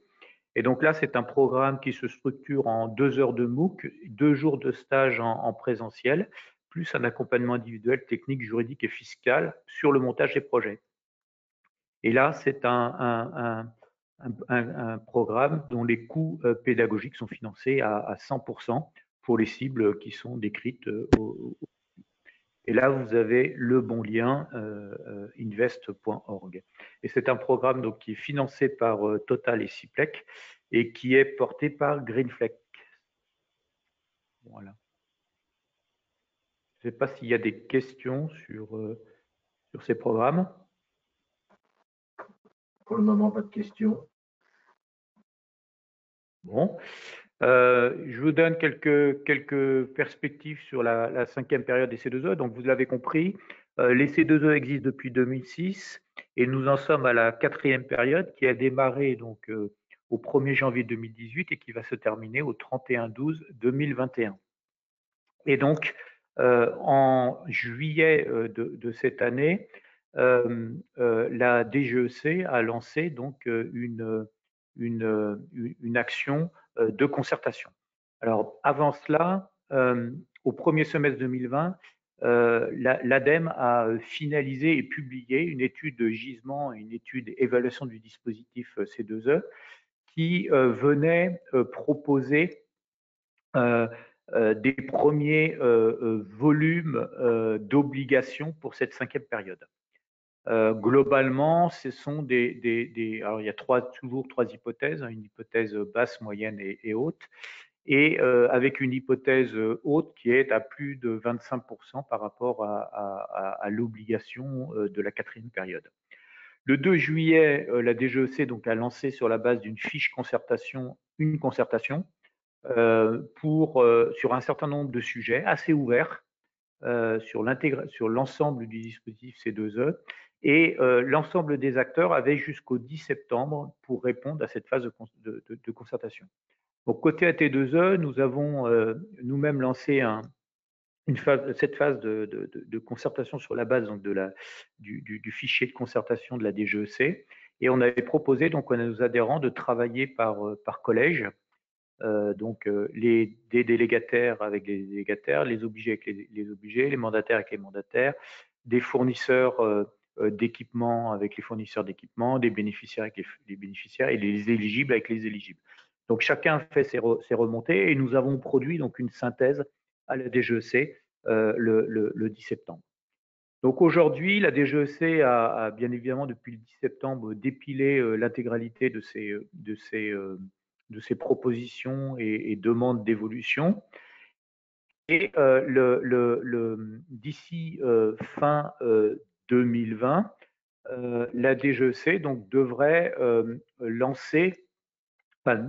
Et donc là, c'est un programme qui se structure en 2 heures de MOOC, 2 jours de stage en présentiel, plus un accompagnement individuel, technique, juridique et fiscal sur le montage des projets. Et là, c'est un programme dont les coûts pédagogiques sont financés à 100% pour les cibles qui sont décrites. Et là, vous avez le bon lien, invest.org. Et c'est un programme donc, qui est financé par Total et Ciplec et qui est porté par Greenflex. Voilà. Je ne sais pas s'il y a des questions sur ces programmes. Pour le moment, pas de questions. Bon. Je vous donne quelques perspectives sur la 5e période des C2E. Donc, vous l'avez compris, les C2E existent depuis 2006 et nous en sommes à la 4e période qui a démarré donc, au 1er janvier 2018 et qui va se terminer au 31/12/2021. Et donc, en juillet de cette année, la DGEC a lancé donc une action de concertation. Alors, avant cela, au premier semestre 2020, l'ADEME a finalisé et publié une étude de gisement, une étude évaluation du dispositif C2E qui venait proposer des premiers volumes d'obligations pour cette 5e période. Globalement, ce sont alors il y a toujours 3 hypothèses, une hypothèse basse, moyenne et haute. et avec une hypothèse haute qui est à plus de 25% par rapport à l'obligation de la 4e période. Le 2 juillet, la DGEC donc, a lancé sur la base d'une fiche concertation une concertation sur un certain nombre de sujets assez ouverts sur l'ensemble du dispositif C2E, et l'ensemble des acteurs avaient jusqu'au 10 septembre pour répondre à cette phase de concertation. Donc, côté AT2E, nous avons nous-mêmes lancé cette phase de concertation sur la base donc, du fichier de concertation de la DGEC, et on avait proposé donc, à nos adhérents de travailler par collège, des délégataires avec les délégataires, les obligés avec les obligés, les mandataires avec les mandataires, des fournisseurs d'équipements avec les fournisseurs d'équipements, des bénéficiaires avec les bénéficiaires et les éligibles avec les éligibles. Donc chacun fait ses remontées et nous avons produit donc une synthèse à la DGEC le 10 septembre. Donc aujourd'hui, la DGEC a bien évidemment depuis le 10 septembre dépilé l'intégralité de ces propositions et demandes d'évolution. Et d'ici fin 2020, la DGEC donc, devrait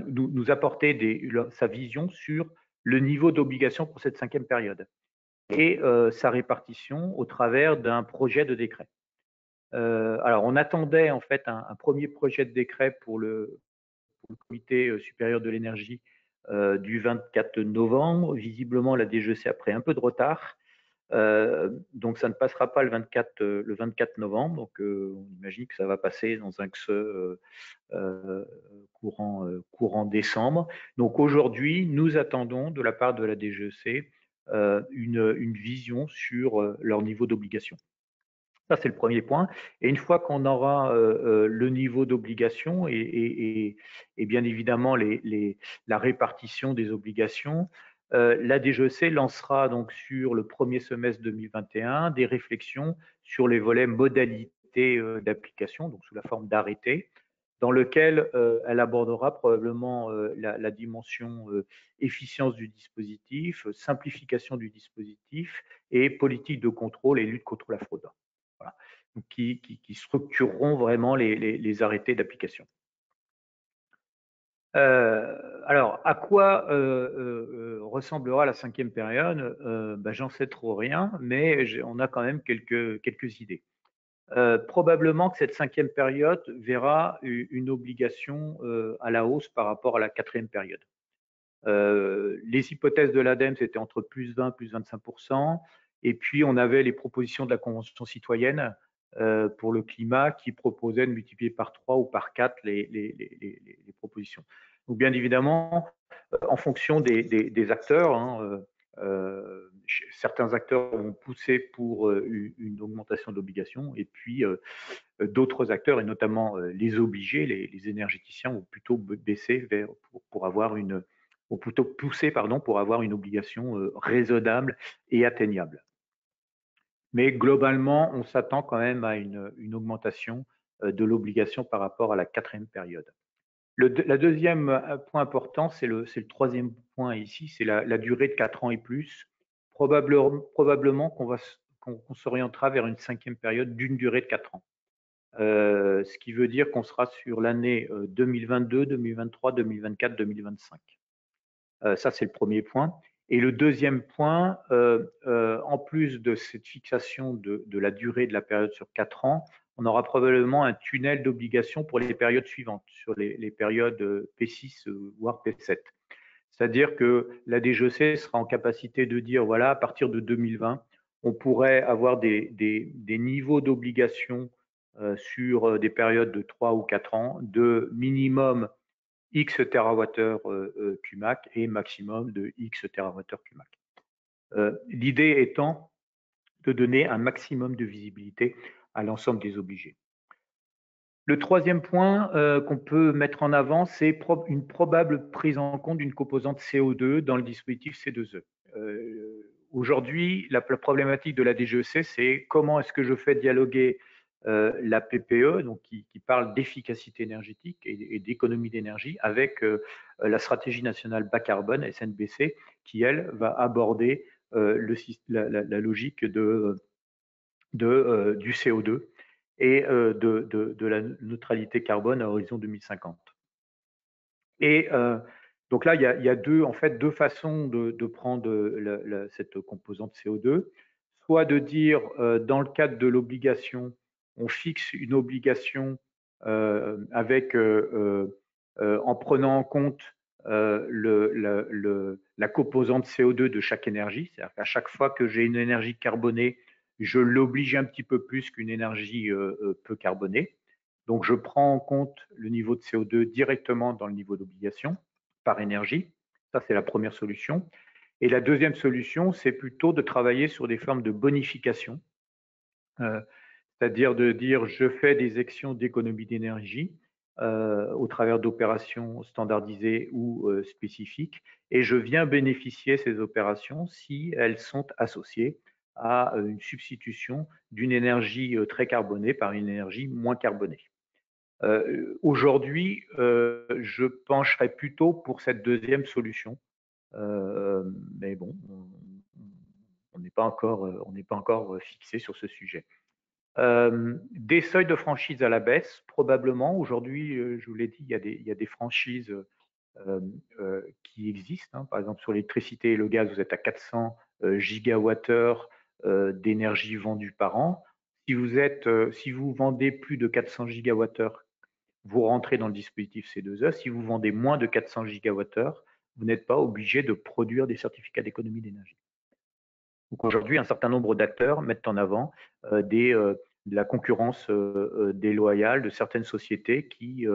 nous apporter sa vision sur le niveau d'obligation pour cette 5e période et sa répartition au travers d'un projet de décret. Alors, on attendait en fait un premier projet de décret pour le Comité supérieur de l'énergie du 24 novembre. Visiblement, la DGEC a pris un peu de retard. Donc, ça ne passera pas le 24 novembre. Donc, on imagine que ça va passer dans un XE courant décembre. Donc, aujourd'hui, nous attendons de la part de la DGEC une vision sur leur niveau d'obligation. Ça, c'est le premier point. Et une fois qu'on aura le niveau d'obligation et bien évidemment la répartition des obligations, la DGEC lancera donc sur le premier semestre 2021 des réflexions sur les volets modalités d'application, donc sous la forme d'arrêté, dans lequel elle abordera probablement la dimension efficience du dispositif, simplification du dispositif et politique de contrôle et lutte contre la fraude. Voilà. Donc, qui structureront vraiment les arrêtés d'application. Alors, à quoi ressemblera la 5e période? J'en sais trop rien, mais on a quand même quelques idées. Probablement que cette 5e période verra une obligation à la hausse par rapport à la 4e période. Les hypothèses de l'ADEME, c'était entre plus 20, plus 25%. Et puis, on avait les propositions de la Convention citoyenne pour le climat qui proposait de multiplier par 3 ou par 4 les propositions. Donc, bien évidemment, en fonction des acteurs, certains acteurs vont pousser pour une augmentation de l'obligation et puis d'autres acteurs, et notamment les obligés, les énergéticiens, vont plutôt baisser pour avoir ou plutôt pousser pour avoir une obligation raisonnable et atteignable. Mais globalement, on s'attend quand même à une augmentation de l'obligation par rapport à la 4e période. La deuxième point important, c'est le 3e point ici, c'est la durée de 4 ans et plus. Probablement qu'on s'orientera vers une 5e période d'une durée de 4 ans. Ce qui veut dire qu'on sera sur l'année 2022, 2023, 2024, 2025. Ça, c'est le premier point. Et le deuxième point, en plus de cette fixation de la durée de la période sur 4 ans, on aura probablement un tunnel d'obligation pour les périodes suivantes, sur les périodes P6 voire P7. C'est-à-dire que la DGEC sera en capacité de dire, voilà, à partir de 2020, on pourrait avoir des niveaux d'obligation sur des périodes de 3 ou 4 ans de minimum X TWh QMAC et maximum de X TWh QMAC. L'idée étant de donner un maximum de visibilité à l'ensemble des obligés. Le troisième point qu'on peut mettre en avant, c'est une probable prise en compte d'une composante CO2 dans le dispositif C2E. Aujourd'hui, la problématique de la DGEC, c'est comment est-ce que je fais dialoguer la PPE, donc qui parle d'efficacité énergétique et d'économie d'énergie, avec la stratégie nationale bas carbone, SNBC, qui, elle, va aborder la logique du CO2 et de la neutralité carbone à horizon 2050. Et donc là, il y a deux façons de prendre cette composante CO2. Soit de dire, dans le cadre de l'obligation, on fixe une obligation en prenant en compte la composante CO2 de chaque énergie. C'est-à-dire qu'à chaque fois que j'ai une énergie carbonée, je l'oblige un petit peu plus qu'une énergie peu carbonée. Donc, je prends en compte le niveau de CO2 directement dans le niveau d'obligation par énergie. Ça, c'est la première solution. Et la deuxième solution, c'est plutôt de travailler sur des formes de bonification, c'est-à-dire de dire je fais des actions d'économie d'énergie au travers d'opérations standardisées ou spécifiques, et je viens bénéficier de ces opérations si elles sont associées à une substitution d'une énergie très carbonée par une énergie moins carbonée. Aujourd'hui, je pencherais plutôt pour cette deuxième solution, mais bon, on n'est pas encore fixé sur ce sujet. Des seuils de franchise à la baisse, probablement. Aujourd'hui, je vous l'ai dit, il y a des franchises qui existent. Par exemple, sur l'électricité et le gaz, vous êtes à 400 gigawattheures d'énergie vendue par an. Si vous vendez plus de 400 gigawattheures, vous rentrez dans le dispositif C2E. Si vous vendez moins de 400 gigawattheures, vous n'êtes pas obligé de produire des certificats d'économie d'énergie. Donc aujourd'hui, un certain nombre d'acteurs mettent en avant de la concurrence déloyale de certaines sociétés qui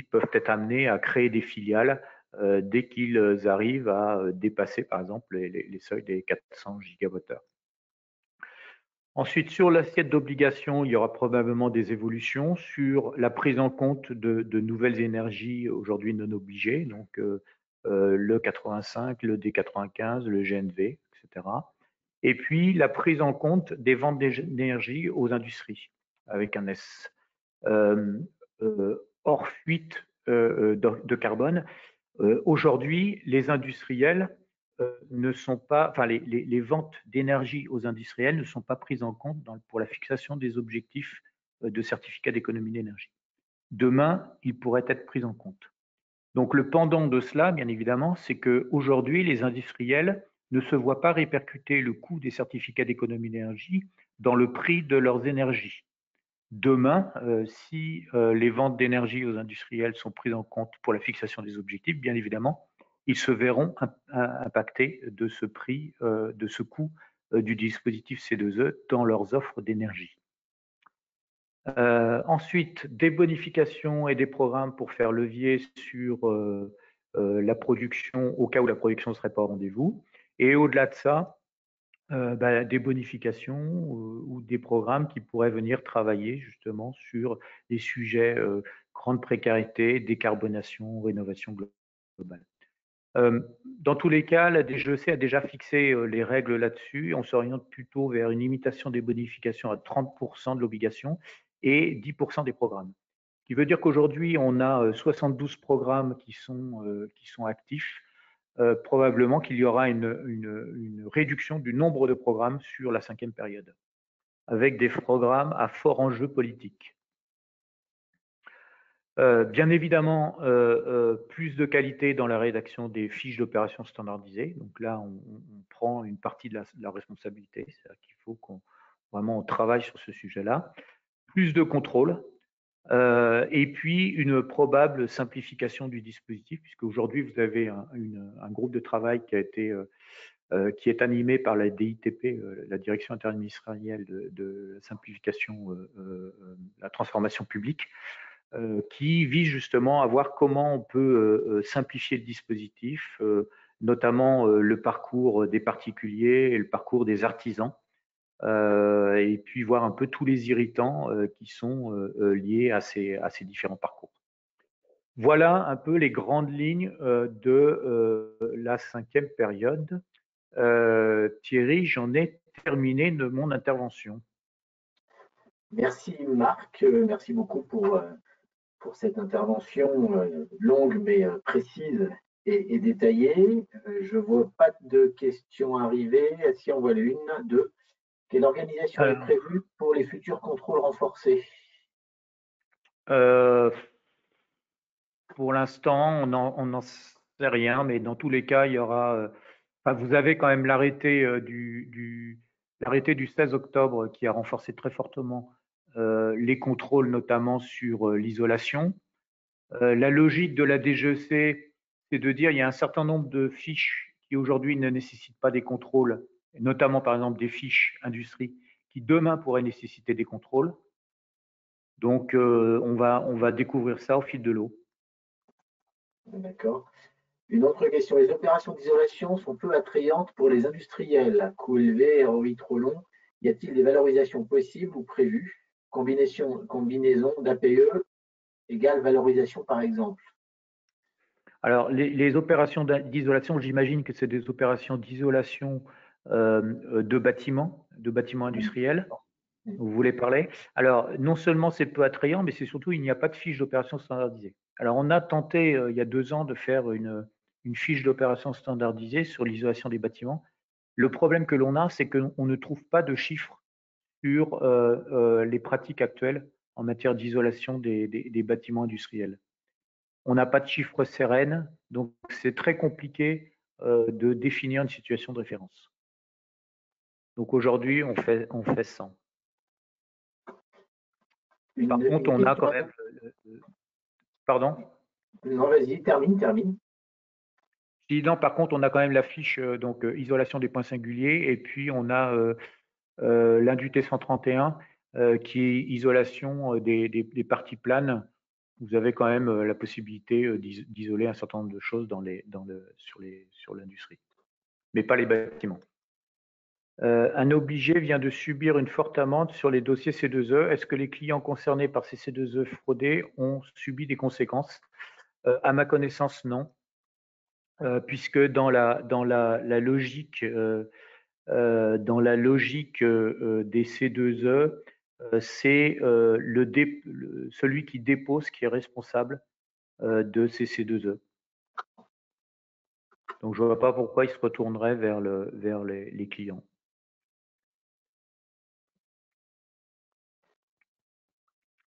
peuvent être amenées à créer des filiales dès qu'ils arrivent à dépasser, par exemple, les seuils des 400 gigawattheures. Ensuite, sur l'assiette d'obligation, il y aura probablement des évolutions sur la prise en compte de nouvelles énergies aujourd'hui non obligées, donc le 85, le D95, le GNV, etc. Et puis la prise en compte des ventes d'énergie aux industries, avec un S. Hors fuite de carbone, aujourd'hui, les industriels ne sont pas, enfin les ventes d'énergie aux industriels ne sont pas prises en compte pour la fixation des objectifs de certificat d'économie d'énergie. Demain, ils pourraient être pris en compte. Donc le pendant de cela, bien évidemment, c'est qu'aujourd'hui, les industriels ne se voient pas répercuter le coût des certificats d'économie d'énergie dans le prix de leurs énergies. Demain, si les ventes d'énergie aux industriels sont prises en compte pour la fixation des objectifs, bien évidemment, ils se verront impactés de ce prix, de ce coût du dispositif C2E dans leurs offres d'énergie. Ensuite, des bonifications et des programmes pour faire levier sur la production au cas où la production ne serait pas au rendez-vous. Et au-delà de ça, des bonifications ou des programmes qui pourraient venir travailler justement sur des sujets grande précarité, décarbonation, rénovation globale. Dans tous les cas, la DGEC a déjà fixé les règles là-dessus. On s'oriente plutôt vers une limitation des bonifications à 30% de l'obligation et 10% des programmes. Ce qui veut dire qu'aujourd'hui, on a 72 programmes qui sont actifs. Probablement qu'il y aura une réduction du nombre de programmes sur la 5e période, avec des programmes à fort enjeu politique. Bien évidemment, plus de qualité dans la rédaction des fiches d'opération standardisées. Donc là, on prend une partie de la responsabilité, c'est-à-dire qu'il faut qu'on travaille sur ce sujet-là. Plus de contrôle, et puis une probable simplification du dispositif, puisque aujourd'hui vous avez un groupe de travail qui est animé par la DITP, la Direction interministérielle de simplification, la transformation publique, qui vise justement à voir comment on peut simplifier le dispositif, notamment le parcours des particuliers et le parcours des artisans, et puis voir un peu tous les irritants qui sont liés à ces différents parcours. Voilà un peu les grandes lignes de la 5e période. Thierry, j'en ai terminé de mon intervention. Merci Marc, merci beaucoup pour cette intervention longue mais précise et détaillée. Je ne vois pas de questions arriver. Si on voit une, deux. Quelle organisation est prévue pour les futurs contrôles renforcés? Pour l'instant, on n'en sait rien, mais dans tous les cas, il y aura. Vous avez quand même l'arrêté l'arrêté du 16 octobre qui a renforcé très fortement les contrôles, notamment sur l'isolation. La logique de la DGEC, c'est de dire qu'il y a un certain nombre de fiches qui aujourd'hui ne nécessitent pas des contrôles, notamment par exemple des fiches industrie, qui demain pourraient nécessiter des contrôles. Donc on va découvrir ça au fil de l'eau. D'accord. Une autre question. Les opérations d'isolation sont peu attrayantes pour les industriels. À coût élevé, ROI trop long. Y a-t-il des valorisations possibles ou prévues? Combinaison d'APE égale valorisation, par exemple. Alors, les opérations d'isolation, j'imagine que c'est des opérations d'isolation de bâtiments industriels. Vous voulez parler? Alors, non seulement c'est peu attrayant, mais c'est surtout il n'y a pas de fiche d'opération standardisée. Alors, on a tenté il y a 2 ans de faire une fiche d'opération standardisée sur l'isolation des bâtiments. Le problème que l'on a, c'est qu'on ne trouve pas de chiffres sur les pratiques actuelles en matière d'isolation des bâtiments industriels. On n'a pas de chiffres sereines, donc c'est très compliqué de définir une situation de référence. Donc aujourd'hui, on fait 100. Par contre, on a quand même. Pardon? Non, vas-y, termine. Non, par contre, on a quand même la fiche donc isolation des points singuliers, et puis on a l'Indu T131 qui est isolation des parties planes. Vous avez quand même la possibilité d'isoler un certain nombre de choses sur l'industrie, mais pas les bâtiments. Un obligé vient de subir une forte amende sur les dossiers C2E. Est-ce que les clients concernés par ces C2E fraudés ont subi des conséquences? À ma connaissance, non, puisque dans la logique des C2E, c'est celui qui dépose qui est responsable de ces C2E. Donc, je ne vois pas pourquoi il se retournerait vers les clients.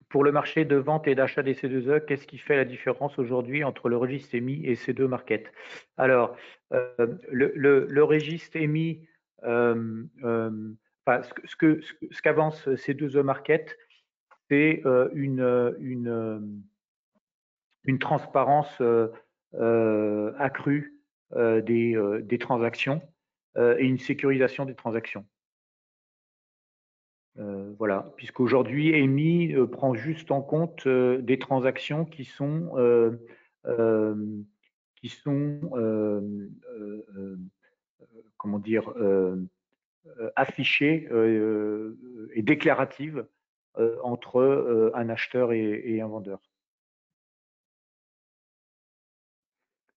Pour le marché de vente et d'achat des C2E, qu'est-ce qui fait la différence aujourd'hui entre le registre EMI et C2 Market? Alors, le registre EMI, ce qu'avance C2E Market, c'est une transparence accrue des transactions et une sécurisation des transactions. Voilà, puisqu'aujourd'hui, EMI prend juste en compte des transactions qui sont comment dire, affichées et déclaratives entre un acheteur et un vendeur.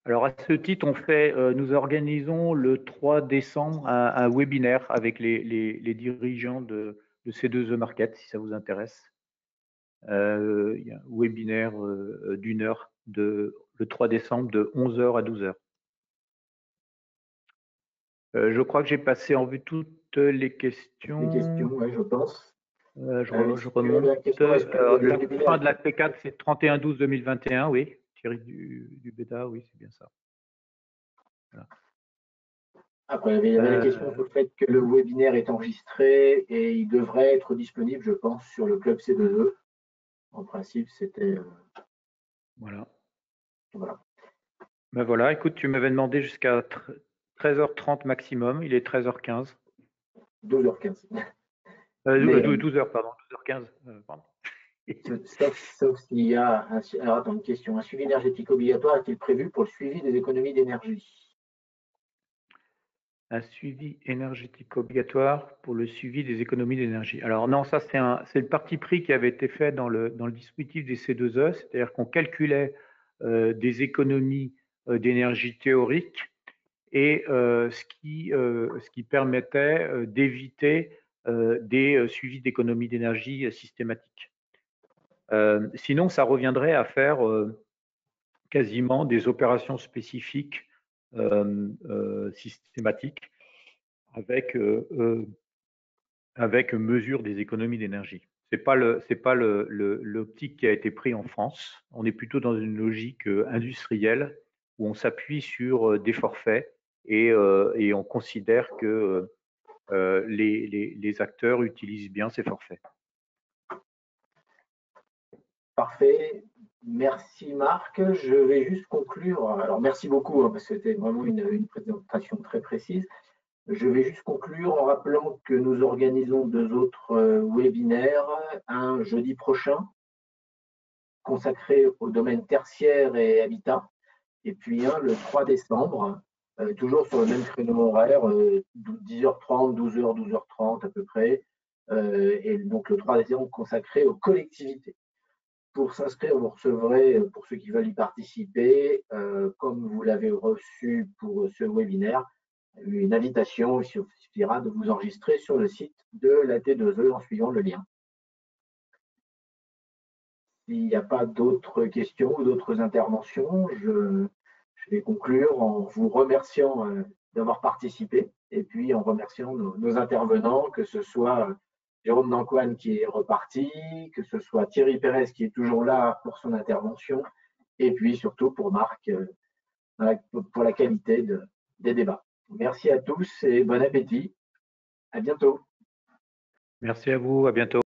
Alors, à ce titre, nous organisons le 3 décembre un webinaire avec les dirigeants de C2E Market, si ça vous intéresse. Il y a un webinaire d'1 heure le 3 décembre de 11h à 12h. Je crois que j'ai passé en vue toutes les questions. Les questions, oui, je pense. Je remonte. La fin de la P4, c'est 31/12/2021, oui. Thierry du bêta, oui, c'est bien ça. Voilà. Après, il y avait la question sur le fait que le webinaire est enregistré et il devrait être disponible, je pense, sur le club C2E. En principe, c'était. Voilà. Ben voilà, écoute, tu m'avais demandé jusqu'à 13h30 maximum, il est 13h15. 12h15. 12h, pardon, 12h15. Pardon. Sauf s'il y a. Alors, attends, une question. Un suivi énergétique obligatoire est-il prévu pour le suivi des économies d'énergie? Un suivi énergétique obligatoire pour le suivi des économies d'énergie. Alors non, ça c'est le parti pris qui avait été fait dans le dispositif des C2E, c'est-à-dire qu'on calculait des économies d'énergie théoriques et ce qui permettait d'éviter des suivis d'économie d'énergie systématiques. Sinon, ça reviendrait à faire quasiment des opérations spécifiques systématiques avec mesure des économies d'énergie. C'est pas l'optique qui a été pris en France. On est plutôt dans une logique industrielle où on s'appuie sur des forfaits et on considère que les acteurs utilisent bien ces forfaits. Parfait. Merci Marc. Je vais juste conclure. Alors merci beaucoup parce que c'était vraiment une présentation très précise. Je vais juste conclure en rappelant que nous organisons 2 autres webinaires, un jeudi prochain consacré au domaine tertiaire et habitat, et puis un le 3 décembre, toujours sur le même créneau horaire, 10h30, 12h, 12h30 à peu près, et donc le 3 décembre consacré aux collectivités. Pour s'inscrire, vous recevrez, pour ceux qui veulent y participer, comme vous l'avez reçu pour ce webinaire, une invitation. Il suffira de vous enregistrer sur le site de la T2E en suivant le lien. S'il n'y a pas d'autres questions ou d'autres interventions, je vais conclure en vous remerciant d'avoir participé et puis en remerciant nos intervenants, que ce soit Jérôme Nancoine qui est reparti, que ce soit Thierry Pérez qui est toujours là pour son intervention, et puis surtout pour Marc pour la qualité des débats. Merci à tous et bon appétit. À bientôt. Merci à vous, à bientôt.